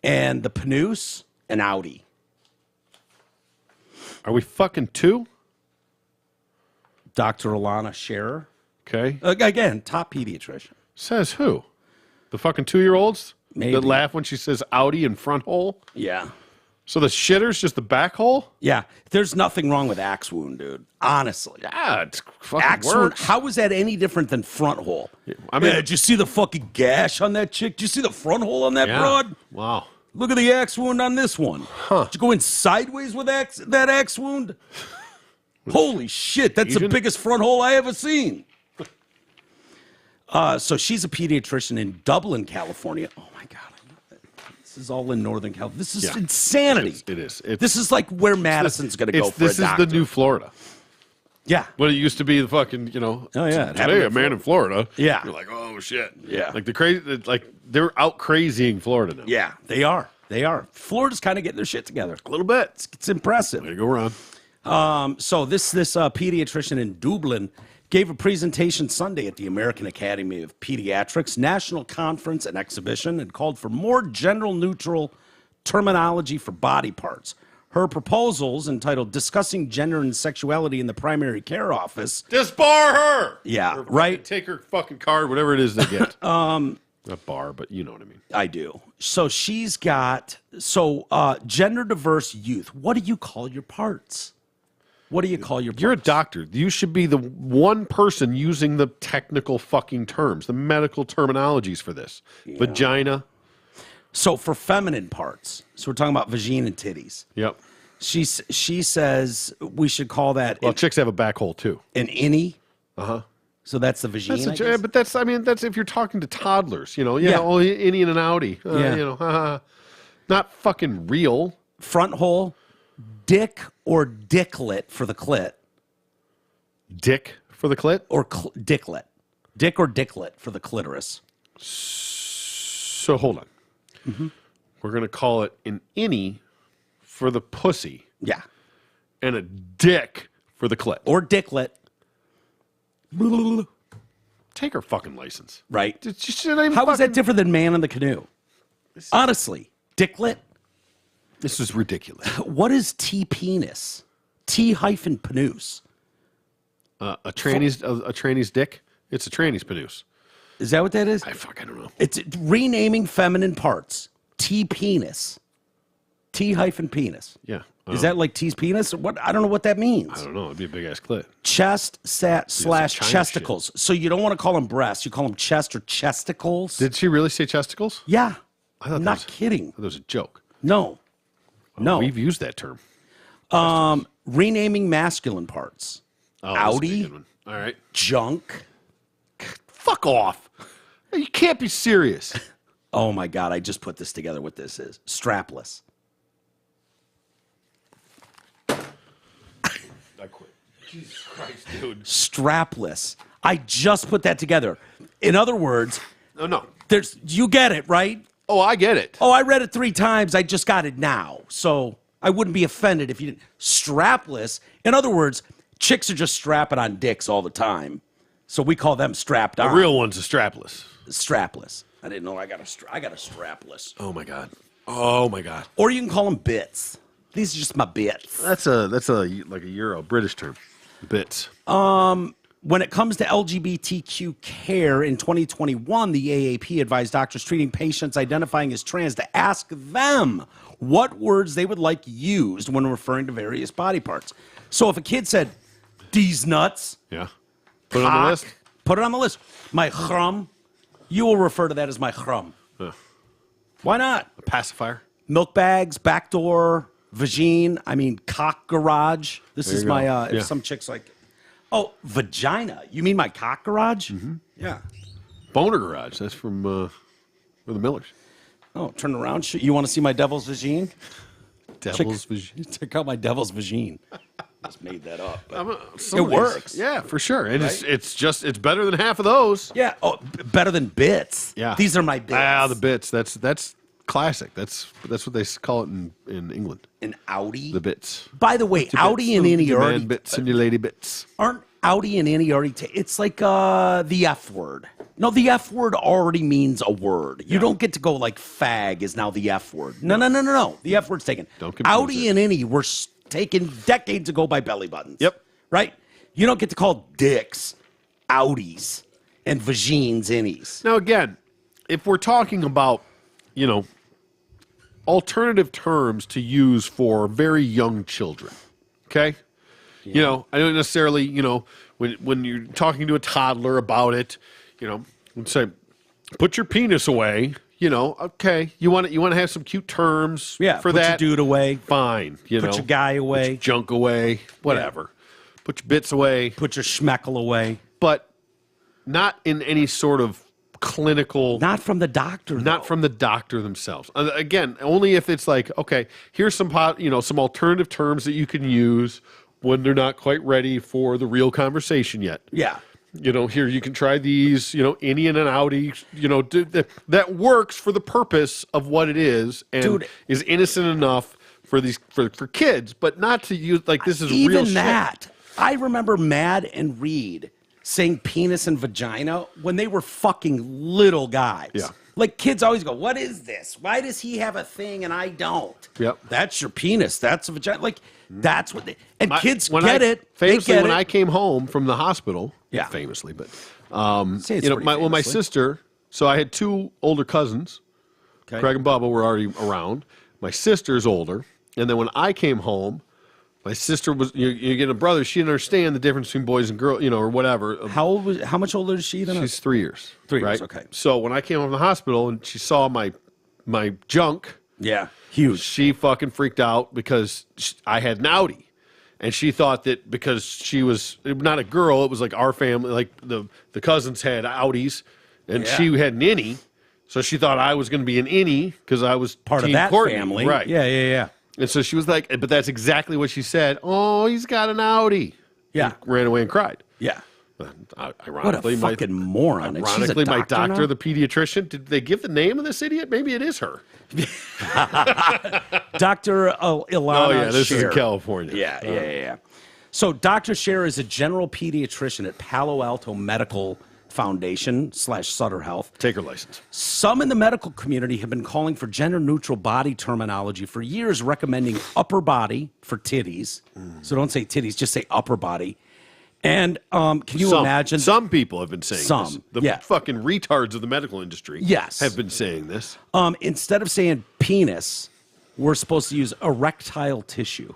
And the panus, an outie. Are we fucking two? Dr. Alana Scherer. Okay. Again, top pediatrician. Says who? The fucking 2-year-olds? Maybe. That laugh when she says outie and front hole? Yeah. So the shitter's just the back hole? Yeah. There's nothing wrong with axe wound, dude. Honestly. Yeah, it's fucking Axe wound, works. how is that any different than front hole? I mean, did you see the fucking gash on that chick? Did you see the front hole on that broad? Wow. Look at the axe wound on this one. Did you go in sideways with that axe wound? Holy shit, that's the biggest front hole I ever seen. So she's a pediatrician in Dublin, California. Oh my God. This is all in Northern California. This is insanity. It is. This is like where Madison's going to go for a doctor. This is the new Florida. Yeah. Well, it used to be the fucking, Oh, yeah. today a man in Florida. Yeah. You're like, oh, shit. Yeah. Like they're out crazying Florida now. Yeah, they are. They are. Florida's kind of getting their shit together. A little bit. It's impressive. Way to go, Ron. So this pediatrician in Dublin gave a presentation Sunday at the American Academy of Pediatrics National Conference and Exhibition and called for more gender-neutral terminology for body parts. Her proposals, entitled Discussing Gender and Sexuality in the Primary Care Office. Disbar her! Yeah, Or right? Take her fucking card, whatever it is they get. Not bar, but you know what I mean. I do. So she's got, gender diverse youth. What do you call your parts? What do you call your parts? You're a doctor. You should be the one person using the technical fucking terms, the medical terminologies for this. Yeah. Vagina. So for feminine parts, so we're talking about vagina and titties. Yep. She says we should call that chicks have a back hole too. An innie. Uh-huh. So that's the vagina. But that's if you're talking to toddlers, you know, Yeah. innie and an outie, Yeah. you know, not fucking real. Front hole, dick or dicklet for the clit. Dick for the clit? Or dicklet. Dick or dicklet for the clitoris. So hold on. Mm-hmm. We're going to call it an innie for the pussy. Yeah. And a dick for the clit. Or dicklet. Take her fucking license. Right. How is that different than man in the canoe? Honestly, dicklet. This is ridiculous. What is T-penis? T-penis. A tranny's dick? It's a tranny's penis. Is that what that is? I don't know. It's renaming feminine parts. T-penis. T-penis. Yeah. Is that like T's penis? Or what? I don't know what that means. I don't know. It'd be a big ass clit. Chest, / chesticles. Shit. So you don't want to call them breasts. You call them chest or chesticles. Did she really say chesticles? Yeah. I I'm not kidding. That was a joke. No. No. We've used that term. Renaming masculine parts. Audi. All right. Junk. Fuck off. You can't be serious. Oh my God. I just put this together. What this is. Strapless. I quit. Jesus Christ, dude. Strapless. I just put that together. In other words, No. you get it, right? Oh, I get it. Oh, I read it 3 times. I just got it now. So I wouldn't be offended if you didn't. Strapless. In other words, chicks are just strapping on dicks all the time. So we call them strapped on. The real one's a strapless. Strapless. I didn't know I got a strapless. Oh my God. Oh my God. Or you can call them bits. These are just my bits. That's like a Euro British term. Bits. When it comes to LGBTQ care in 2021, the AAP advised doctors treating patients identifying as trans to ask them what words they would like used when referring to various body parts. So if a kid said, "These nuts," Yeah. Put it on the list. Put it on the list. My chrum, you will refer to that as my chrum. Why not? A pacifier. Milk bags, back door, vagine, cock garage. This There is you go. my, Yeah. if some chicks like, oh, vagina. You mean my cock garage? Mm-hmm. Yeah. Boner garage. That's from the Millers. Oh, turn around. You want to see my devil's vagine? Devil's vagina. Check out my devil's vagine. Just made that up. but It works. Yeah, for sure. And Right? it's better than half of those. Yeah. Oh, better than bits. Yeah. These are my bits. The bits. That's classic. That's what they call it in England. An Audi. The bits. By the way, Audi and Innie your already man bits and your lady bits. aren't Audi and Innie already. It's like the F word. No, the F word already means a word. You don't get to go like fag is now the F word. No. The F word's taken. Don't confuse Audi it. and Innie were taken decades ago by belly buttons. Yep. Right? You don't get to call dicks Audis and vagines Innies. Now again, if we're talking about, alternative terms to use for very young children, okay? I don't necessarily, when you're talking to a toddler about it, say, put your penis away. Okay, you want to have some cute terms for put that. your dude away. Fine, Put your guy away. put your junk away, whatever. Put your bits away, Put your schmeckle away. but not in any sort of clinical. Not from the doctor. Not though. from the doctor themselves. Again, only if it's like, okay, here's some some alternative terms that you can use when they're not quite ready for the real conversation yet. Yeah. Here you can try these, Innie and an Audi, that works for the purpose of what it is and Dude. is innocent enough for these for kids, but not to use like this is Even real shit. that. I remember Mad and Reed saying penis and vagina when they were fucking little guys. Yeah. Like kids always go, "What is this? Why does he have a thing and I don't?" Yep. That's your penis. That's a vagina. Like that's what. Kids when get it. Famously, they get when it. I came home from the hospital, Yeah. famously, but Say it's you know, pretty my famously. sister. So I had two older cousins. Okay. Craig and Bubba were already around. My sister's older, and then when I came home, my sister was. You get a brother. She didn't understand the difference between boys and girls, or whatever. How much older is she than us? She's 3 years. 3 years, right? okay. So when I came home from the hospital and she saw my junk, Yeah, huge. she fucking freaked out because I had an Audi. And she thought that because she was not a girl, it was like our family, like the cousins had Audis, and Yeah. she had an innie. So she thought I was going to be an innie because I was Part of Team that Courtney. family, Right. Yeah. And so she was like, but that's exactly what she said. Oh, he's got an Audi. Yeah. And ran away and cried. Yeah. Ironically, What a fucking moron. And she's a Ironically, my doctor doctor, now? the pediatrician, did they give the name of this idiot? Maybe it is her. Dr. Ilana Oh, yeah, this is in Scher. California. Yeah. So Dr. Scher is a general pediatrician at Palo Alto Medical Foundation / Sutter Health. Take her license. Some in the medical community have been calling for gender-neutral body terminology for years, recommending upper body for titties. So don't say titties, just say upper body. And can you imagine? Some people have been saying this. The yeah. fucking retards of the medical industry have been saying this. Instead of saying penis, we're supposed to use erectile tissue.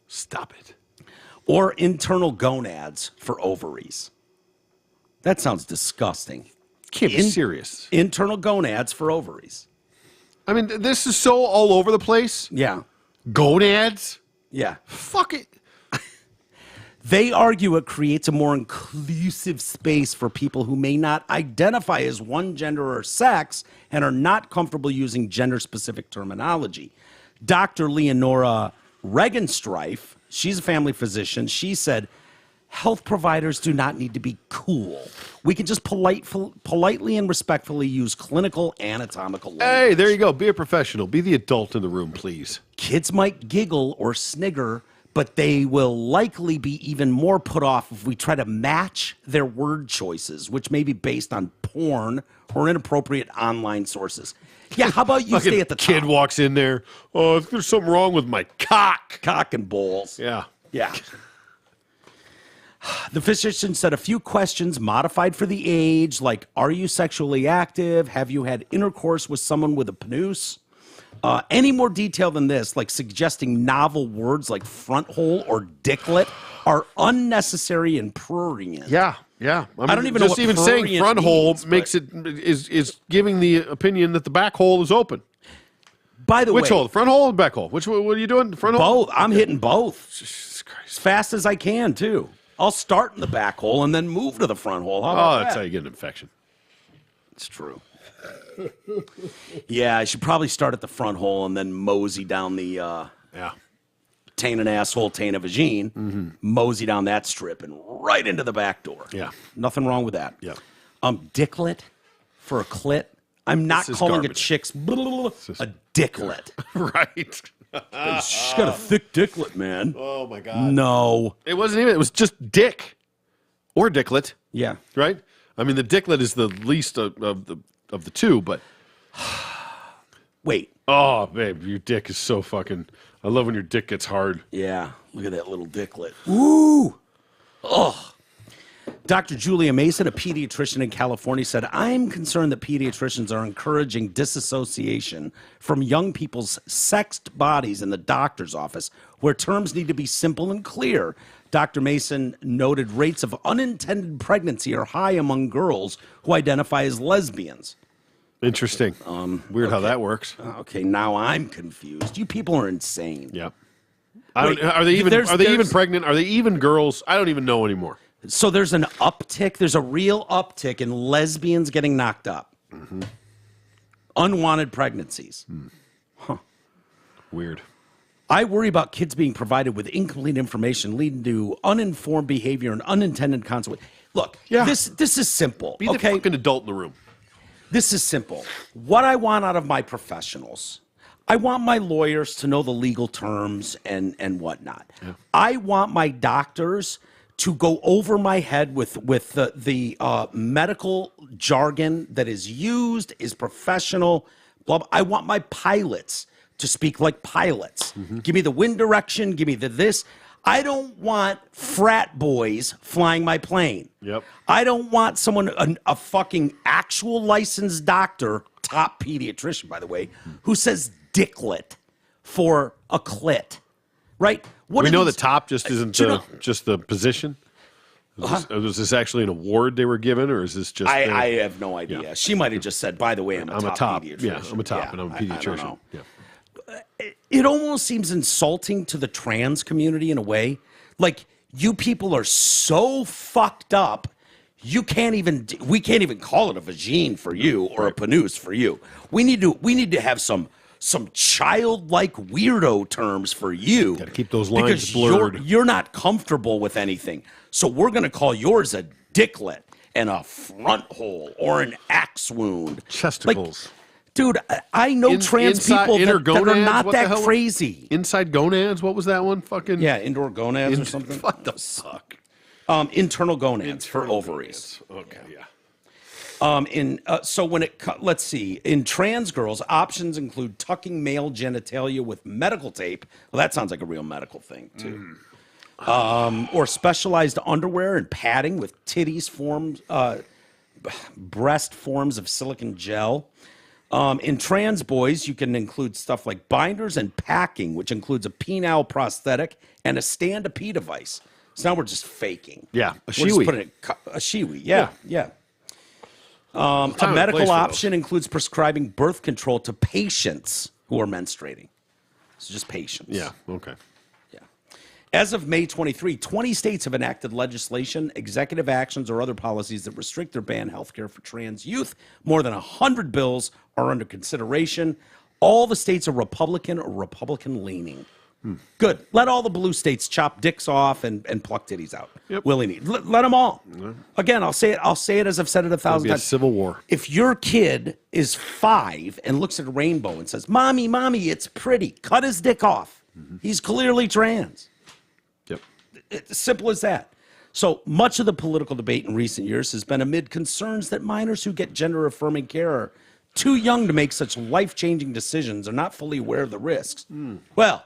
Stop it. Or internal gonads for ovaries. That sounds disgusting. Can't be serious. Internal gonads for ovaries. I mean, this is so all over the place. Yeah. Gonads? Yeah. Fuck it. They argue it creates a more inclusive space for people who may not identify as one gender or sex and are not comfortable using gender-specific terminology. Dr. Leonora Regenstreif, she's a family physician, she said, health providers do not need to be cool. We can just politely and respectfully use clinical anatomical language. Hey, there you go. Be a professional. Be the adult in the room, please. Kids might giggle or snigger, but they will likely be even more put off if we try to match their word choices, which may be based on porn or inappropriate online sources. Yeah, how about you stay at the top? Kid walks in there. Oh, there's something wrong with my cock. Cock and balls. Yeah. Yeah. The physician said a few questions modified for the age, like, are you sexually active? Have you had intercourse with someone with a penis? Any more detail than this, like suggesting novel words like front hole or dicklet, are unnecessary and prurient. Yeah. I mean, don't even know just what even saying prurient front hole means, makes it is giving the opinion that the back hole is open. By the way, Which hole? The front hole or the back hole? What are you doing? The front hole? both. I'm hitting both Jesus Christ. as fast as I can too. I'll start in the back hole and then move to the front hole. How about That's that? how you get an infection. It's true. Yeah, I should probably start at the front hole and then mosey down the Yeah. taint an asshole, taint a vagine, mosey down that strip and right into the back door. Yeah. Nothing wrong with that. Yeah. Dicklet for a clit. I'm not This is calling a garbage. chick's a dicklet. Right. She's got a thick dicklet, man. Oh my God. No. It wasn't even. It was just dick, or dicklet. Yeah. Right. I mean, the dicklet is the least of the two, but Wait. oh, babe, your dick is so fucking. I love when your dick gets hard. Yeah. Look at that little dicklet. Ooh. Ugh. Dr. Julia Mason, a pediatrician in California, said, I'm concerned that pediatricians are encouraging disassociation from young people's sexed bodies in the doctor's office, where terms need to be simple and clear. Dr. Mason noted rates of unintended pregnancy are high among girls who identify as lesbians. Interesting. Weird how that works. Okay, now I'm confused. You people are insane. Yeah. Wait, are they even? there's- Are they even there's- pregnant? Are they even girls? I don't even know anymore. So there's an uptick. There's a real uptick in lesbians getting knocked up. Unwanted pregnancies. Weird. I worry about kids being provided with incomplete information leading to uninformed behavior and unintended consequences. Look, Yeah. this is simple. Be the okay, fucking adult in the room. this is simple. What I want out of my professionals, I want my lawyers to know the legal terms and whatnot. I want my doctors to go over my head with the medical jargon that is used, is professional. Blah, blah. I want my pilots to speak like pilots. Give me the wind direction. Give me the this. I don't want frat boys flying my plane. Yep. I don't want someone, a fucking actual licensed doctor, top pediatrician, by the way, who says dicklet for a clit. Right? What We are know these- the top just isn't just the position. Was this actually an award they were given, or is this just? I have no idea. Yeah. She might have just said, "By the way, I'm a top pediatrician." Yeah, I'm a top, and I'm a I don't pediatrician. know. Yeah. It almost seems insulting to the trans community in a way. Like, you people are so fucked up. We can't even call it a vagine for you or a panus for you. We need to have some childlike weirdo terms for you. Gotta keep those lines because blurred. You're not comfortable with anything. So we're going to call yours a dicklet and a front hole or an axe wound. Chesticles. Dude, I know trans people that are gonads? not What the that hell? crazy. Inside gonads. What was that one? Fucking Yeah, indoor gonads or something. What the fuck? Internal gonads for ovaries. Okay, yeah. So when let's see, in trans girls, options include tucking male genitalia with medical tape. Well, that sounds like a real medical thing too. Or specialized underwear and padding with breast forms of silicone gel. In trans boys, you can include stuff like binders and packing, which includes a penile prosthetic and a stand-to-pee device. So now we're just faking. Yeah, a We're just shiwi. putting a shiwi. Yeah. A place medical for option includes prescribing birth control to patients who are menstruating. So just patients. Yeah. Okay. Yeah. As of May 23, 20 states have enacted legislation, executive actions, or other policies that restrict or ban health care for trans youth. More than 100 bills are under consideration. All the states are Republican or Republican-leaning. Good. Let all the blue states chop dicks off and pluck titties out. Yep. Willy-nilly. Let them all. Again, I'll say it as I've said it 1,000 Be a times. civil war. If your kid is 5 and looks at a rainbow and says, Mommy, it's pretty, cut his dick off. He's clearly trans. Yep. It's simple as that. So much of the political debate in recent years has been amid concerns that minors who get gender-affirming care are too young to make such life-changing decisions or not fully aware of the risks. Well,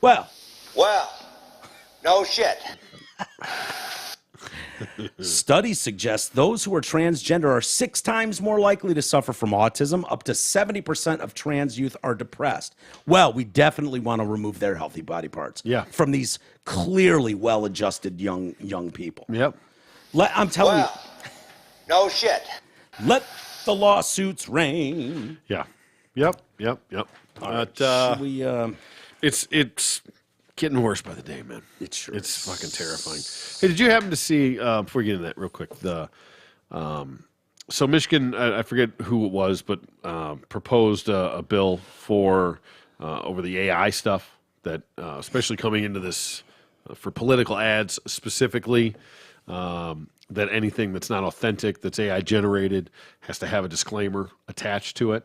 Well, no shit. studies suggest those who are transgender are 6 times more likely to suffer from autism. Up to 70% of trans youth are depressed. Well, we definitely want to remove their healthy body parts from these clearly well-adjusted young people. Yep. I'm telling Well, no shit. you, let the lawsuits rain. Yeah. Yep. But Should we, it's getting worse by the day, man. It sure It's is. fucking terrifying. Hey, did you happen to see before we get into that real quick? So Michigan, I forget who it was, but proposed a bill for over the AI stuff that, especially coming into this for political ads specifically, that anything that's not authentic, that's AI generated, has to have a disclaimer attached to it.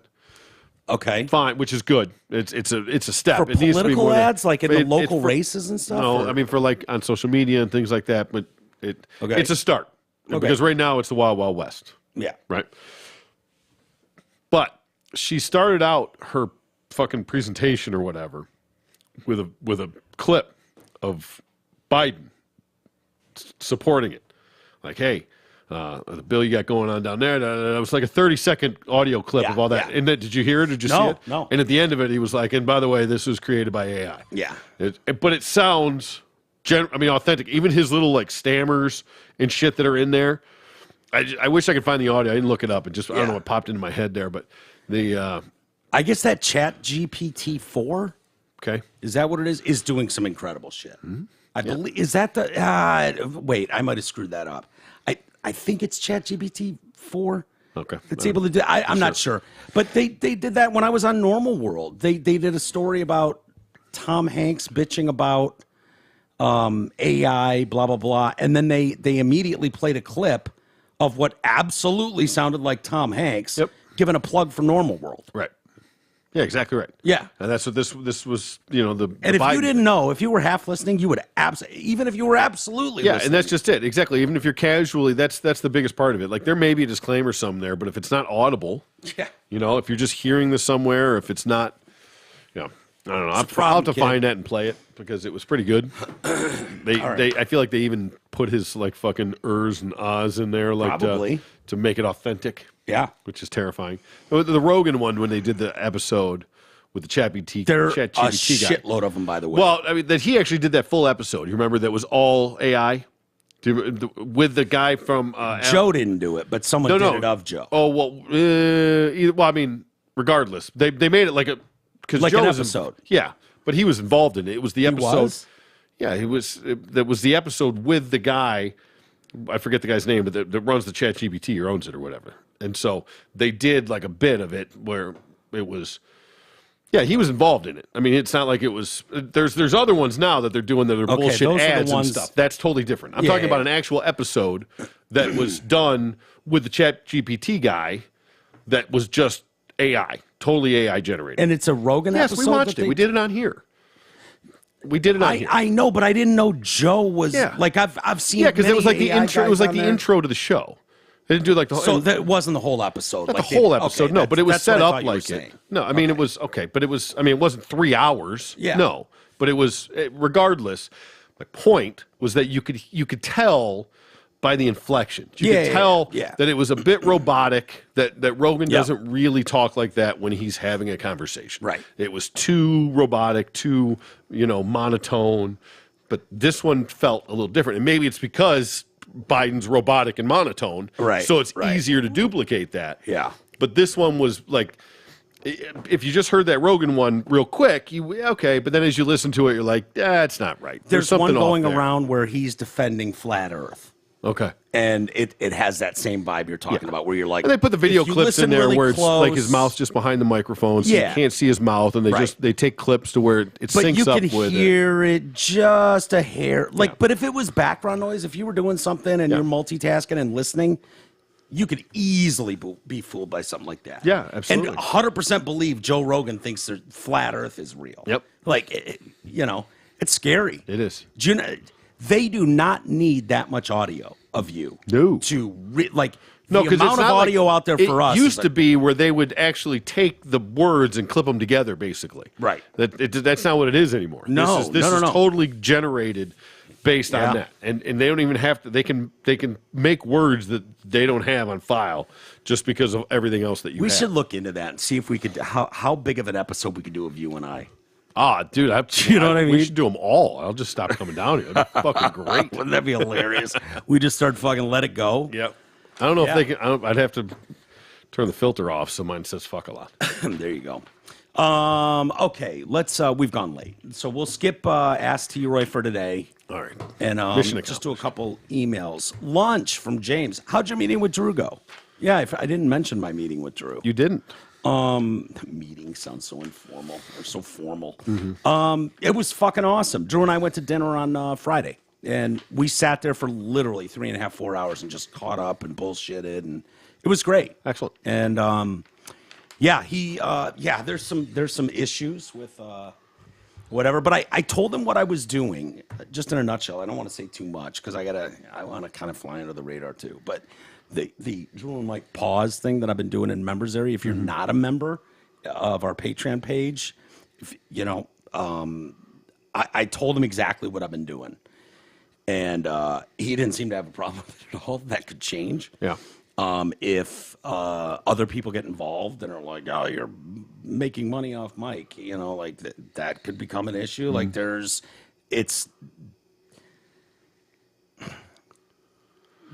okay. Fine, which is good. It's a step. For It needs to be political more than- ads, like in the It- local for- races and stuff? No, or- I mean for like on social media and things like that. But Okay. it's a start Okay. because right now it's the Wild Wild West, yeah. right? But she started out her fucking presentation or whatever with a clip of Biden supporting it, like, hey. The bill you got going on down there. It was like a 30-second audio clip Yeah, of all that. yeah. And did you hear it? Did you see No, it? no. And at the end of it, he was like, and by the way, this was created by AI. Yeah. But it sounds, authentic. Even his little like stammers and shit that are in there. I wish I could find the audio. I didn't look it up. I don't know what popped into my head there. But I guess that Chat GPT 4, okay. is that what it is doing some incredible shit. I believe, is that the, wait, I might have screwed that up. I think it's Chat GPT 4. Okay. It's able to do, I'm not sure. But they did that when I was on Normal World. They did a story about Tom Hanks bitching about AI, blah, blah, blah. And then they immediately played a clip of what absolutely sounded like Tom Hanks Yep. giving a plug for Normal World. Right. Yeah, exactly right. Yeah. And that's what this was, the And if Biden you didn't know, if you were half listening, you would even if you were absolutely listening. and that's just it. Exactly. Even if you're casually, that's the biggest part of it. Like there may be a disclaimer somewhere, but if it's not audible, Yeah. if you're just hearing this somewhere, or if it's not, I don't know. I'll have to find that and play it because it was pretty good. I feel like they even put his like fucking ers and ahs in there, like to make it authentic. Yeah. Which is terrifying. The Rogan one, when they did the episode with the ChatGPT There are a guy. shitload of them, by the way. Well, I mean, that he actually did that full episode. You remember that was all AI? With the guy from... Joe didn't do it, but someone did it of Joe. Oh, well, I mean, regardless. They made it like a... Like Joe an was episode. Yeah, but he was involved in it. It was the episode... was? Yeah, he was... That was the episode with the guy... I forget the guy's name, but that runs the ChatGPT or owns it or whatever. And so they did like a bit of it where it was... Yeah, he was involved in it. I mean, it's not like it was... There's other ones now that they're doing that are bullshit those are the ads ones- and stuff. That's totally different. I'm talking about an actual episode that was done with the ChatGPT guy that was just AI, totally AI generated. And it's a Rogan yes, episode? we watched it. We did it on here. We did it on here. I know, but I didn't know Joe was... Yeah. Like, I've seen Yeah, because it was like the AI intro. It was guys like on the there. intro to the show. They didn't do like the whole... So that wasn't the whole episode. Not like the whole episode, no, but it was that's set what I up thought you were like it. saying. No, I mean, it was, okay, but it was, I mean, it wasn't 3 hours. Yeah. No, but it was, regardless, my point was that you could tell by the inflections. You could tell that it was a bit robotic, that Rogan doesn't really talk like that when he's having a conversation. Right. It was too robotic, too, monotone, but this one felt a little different. And maybe it's because Biden's robotic and monotone. Right. So it's easier to duplicate that. Yeah. But this one was like, if you just heard that Rogan one real quick, okay, but then as you listen to it, you're like, it's not right. There's something one going off there. around where he's defending flat Earth. Okay. And it has that same vibe you're talking about, where you're like... And they put the video if you clips in listen there really where it's close, like his mouth's just behind the microphone, so you can't see his mouth, and they take clips to where it but syncs you up can with hear it just a hair. Like, but if it was background noise, if you were doing something and you're multitasking and listening, you could easily be fooled by something like that. Yeah, absolutely. And 100% believe Joe Rogan thinks that flat Earth is real. Yep. Like, it's scary. It is. They do not need that much audio of you. No. The amount of audio out there for us. It used to be where they would actually take the words and clip them together, basically. Right. That's not what it is anymore. No, this is no. totally generated based on that, and they don't even have to. They can make words that they don't have on file just because of everything else that you. We have. should look into that and see if we could how big of an episode we could do of you and I. Dude, you know what I mean? We should do them all. I'll just stop coming down here. That'd be fucking great. Wouldn't that be hilarious? We just start fucking let it go. Yep. I don't know if they can. I'd have to turn the filter off so mine says fuck a lot. There you go. Okay, let's. We've gone late, so we'll skip Ask T. Roy for today. All right. And just do a couple emails. Lunch from James. How'd your meeting with Drew go? Yeah, I didn't mention my meeting with Drew. You didn't. Meeting sounds so informal or so formal. It was fucking awesome. Drew and I went to dinner on Friday, and we sat there for literally 3.5, 4 hours and just caught up and bullshitted, and it was great. Excellent. And there's some issues with whatever, but I told him what I was doing, just in a nutshell. I don't want to say too much because I want to kind of fly under the radar too, but. The Drew and Mike pause thing that I've been doing in members area. If you're not a member of our Patreon page, I told him exactly what I've been doing, and he didn't seem to have a problem with it at all. That could change. Yeah. If other people get involved and are like, "Oh, you're making money off Mike," like that could become an issue. Like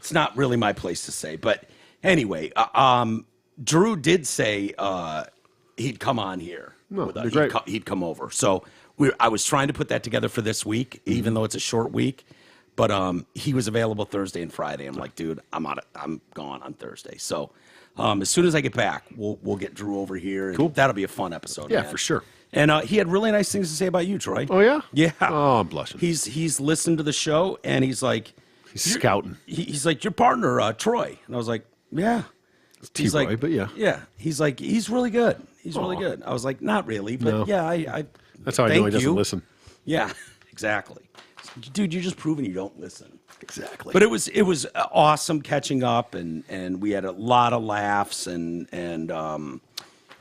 it's not really my place to say, but anyway, Drew did say he'd come on here. He'd come over. So I was trying to put that together for this week, even though it's a short week. But he was available Thursday and Friday. I'm like, dude, I'm gone on Thursday. So as soon as I get back, we'll get Drew over here. And cool. That'll be a fun episode. Yeah, man. for sure. And he had really nice things to say about you, Troy. Oh yeah. Yeah. Oh, I'm blushing. He's listened to the show and he's like. He's scouting. He's like, your partner, Troy. And I was like, yeah. He's T-Roy, like, but yeah. Yeah. He's like, he's really good. He's really good. I was like, not really, but No. yeah, I That's how I know he doesn't listen. Yeah, exactly. Dude, you're just proving you don't listen. Exactly. But it was awesome catching up, and we had a lot of laughs, and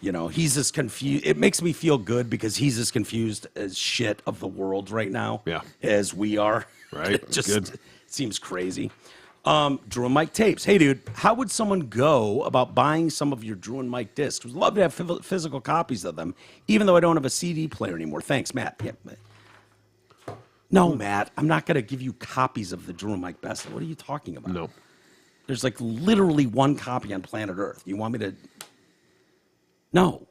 you know, he's as confused. It makes me feel good because he's as confused as shit of the world right now, as we are. Right. It just Good. seems crazy. Drew and Mike tapes. Hey, dude, how would someone go about buying some of your Drew and Mike discs? Would love to have physical copies of them, even though I don't have a CD player anymore. Thanks, Matt. Yeah. No, Matt, I'm not going to give you copies of the Drew and Mike best. What are you talking about? No. There's like literally one copy on planet Earth. You want me to? No.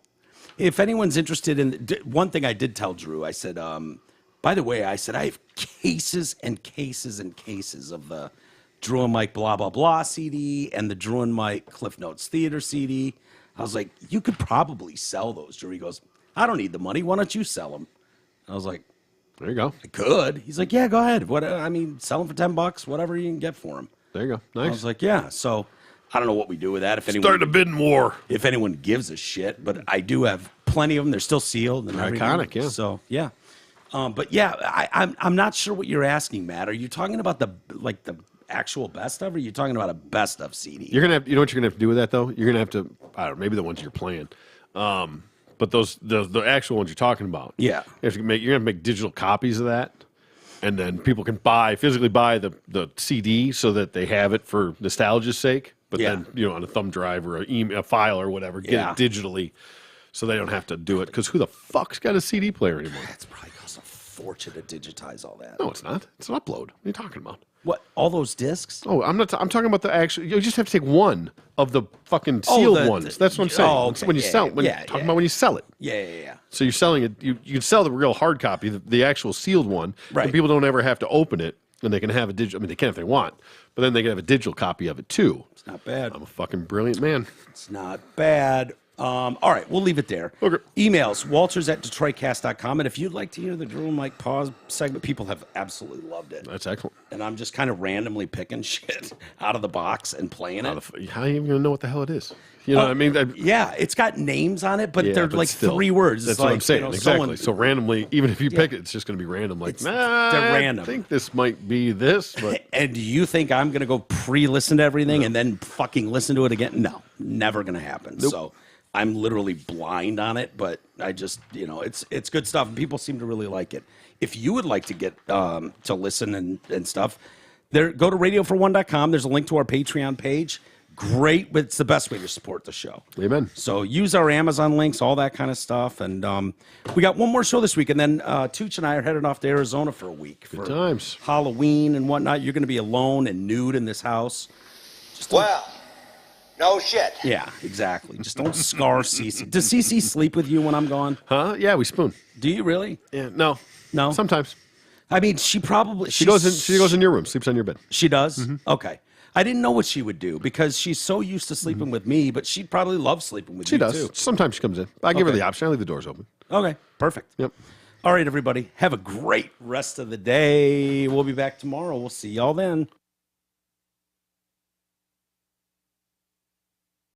If anyone's interested in one thing, I did tell Drew. I said, by the way, I said I have cases and cases and cases of the Drew and Mike blah blah blah CD and the Drew and Mike Cliff Notes Theater CD. I was like, you could probably sell those. Drew, he goes, I don't need the money. Why don't you sell them? I was like, there you go. I could. He's like, yeah, go ahead. What? I mean, sell them for $10, whatever you can get for them. There you go. Nice. I was like, yeah. So I don't know what we do with that. If anyone Start a bidding war. if anyone gives a shit, but I do have plenty of them. They're still sealed and everything. Iconic, yeah. So yeah, but yeah, I'm not sure what you're asking, Matt. Are you talking about the actual best of, or are you talking about a best of CD? You're gonna have. You know what you're gonna have to do with that though? You're gonna have to. I don't know. Maybe the ones you're playing. But the actual ones you're talking about. Yeah. You're gonna make digital copies of that, and then people can physically buy the CD so that they have it for nostalgia's sake. But Yeah. then on a thumb drive or a file or whatever, get Yeah. it digitally, so they don't have to do it. Because who the fuck's got a CD player anymore? That's probably costs a fortune to digitize all that. No, it's not. It's an upload. What are you talking about? What? All those discs? Oh, I'm not. I'm talking about the actual. You just have to take one of the fucking sealed ones. That's what I'm saying. Oh, It's okay. when you Yeah, sell. yeah, When yeah, talking yeah. about when you sell it. Yeah. So you're selling it. You can sell the real hard copy, the actual sealed one, Right. and people don't ever have to open it, and they can have a digital. I mean, they can if they want, but then they can have a digital copy of it too. It's not bad. I'm a fucking brilliant man. It's not bad. All right, we'll leave it there. Okay. Emails, walters@detroitcast.com. And if you'd like to hear the Drew and Mike pause segment, people have absolutely loved it. That's excellent. And I'm just kind of randomly picking shit out of the box and playing it. How are you even gonna know what the hell it is? You know what I mean? Yeah, it's got names on it, but Yeah, they're but like still, 3 words. That's It's what like, I'm saying. Exactly. someone- So randomly, even if you pick it, it's just going to be random. Like, they're random. I think this might be this, but And do you think I'm going to go pre-listen to everything and then fucking listen to it again? No, never going to happen. So I'm literally blind on it, but I just, it's good stuff. And people seem to really like it. If you would like to get to listen and stuff, go to radiofor1.com. There's a link to our Patreon page. Great, but it's the best way to support the show. amen. So use our Amazon links, all that kind of stuff. And we got one more show this week, and then Tooch and I are headed off to Arizona for a week for times. Halloween and whatnot. You're going to be alone and nude in this house. Well, no shit. Yeah, exactly. Just don't scar Cece. Does Cece sleep with you when I'm gone? Huh? Yeah, we spoon. Do you really? Yeah, no. No? Sometimes. I mean, she probably... She goes in your room, sleeps on your bed. She does? Okay. I didn't know what she would do because she's so used to sleeping with me, but she'd probably love sleeping with She you, does. too. Sometimes she comes in. I give her Okay. the option. I leave the doors open. Okay, perfect. Yep. All right, everybody. Have a great rest of the day. We'll be back tomorrow. We'll see y'all then.